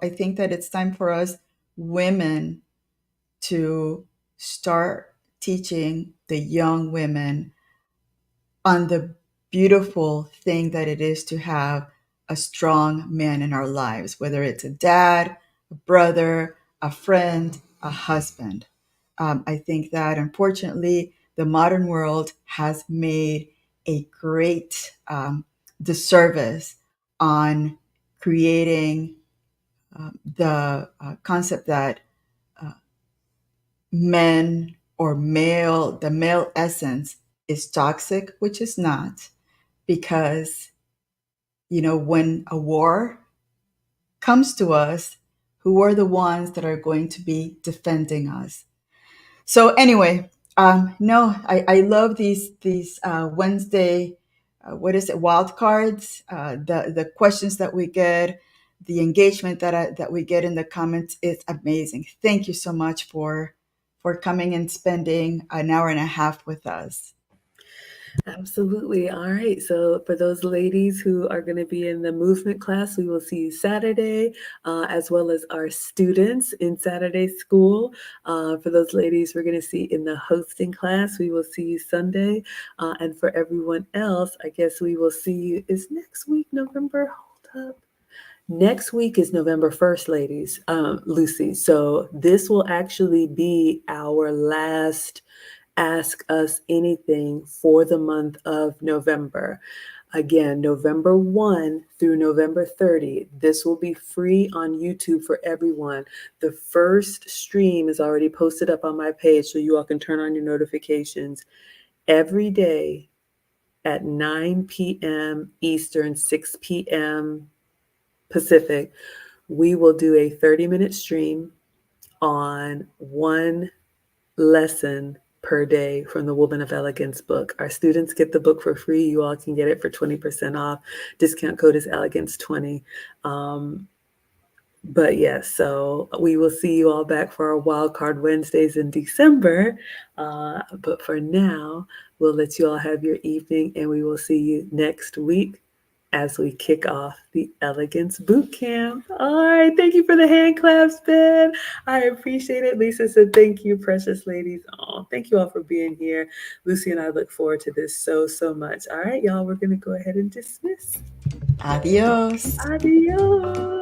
think that it's time for us women to start teaching the young women on the beautiful thing that it is to have a strong man in our lives, whether it's a dad, a brother, a friend, a husband. I think that unfortunately, the modern world has made a great disservice on creating the concept that men or the male essence is toxic, which is not, because, when a war comes to us, who are the ones that are going to be defending us? So anyway, no, I love these Wednesday, what is it, wild cards, the questions that we get, the engagement that we get in the comments is amazing. Thank you so much for coming and spending an hour and a half with us. Absolutely. All right. So, for those ladies who are going to be in the movement class, we will see you Saturday, as well as our students in Saturday school. For those ladies we're going to see in the hosting class, we will see you Sunday. And for everyone else, I guess we will see you. Is next week November? Hold up. Next week is November 1st, ladies, Lucy. So, this will actually be our last Ask Us Anything for the month of November. Again, November 1 through November 30. This will be free on YouTube for everyone. The first stream is already posted up on my page, so you all can turn on your notifications every day at 9 p.m. Eastern, 6 p.m. Pacific. We will do a 30-minute stream on one lesson per day from the Woman of Elegance book. Our students get the book for free. You all can get it for 20% off. Discount code is Elegance20. But yes, so we will see you all back for our Wild Card Wednesdays in December. But for now, we'll let you all have your evening, and we will see you next week as we kick off the Elegance Boot Camp. All right, thank you for the hand claps, Ben. I appreciate it. Lisa said, thank you, precious ladies. Oh, thank you all for being here. Lucy and I look forward to this so, so much. All right, y'all, we're going to go ahead and dismiss. Adios. Adios.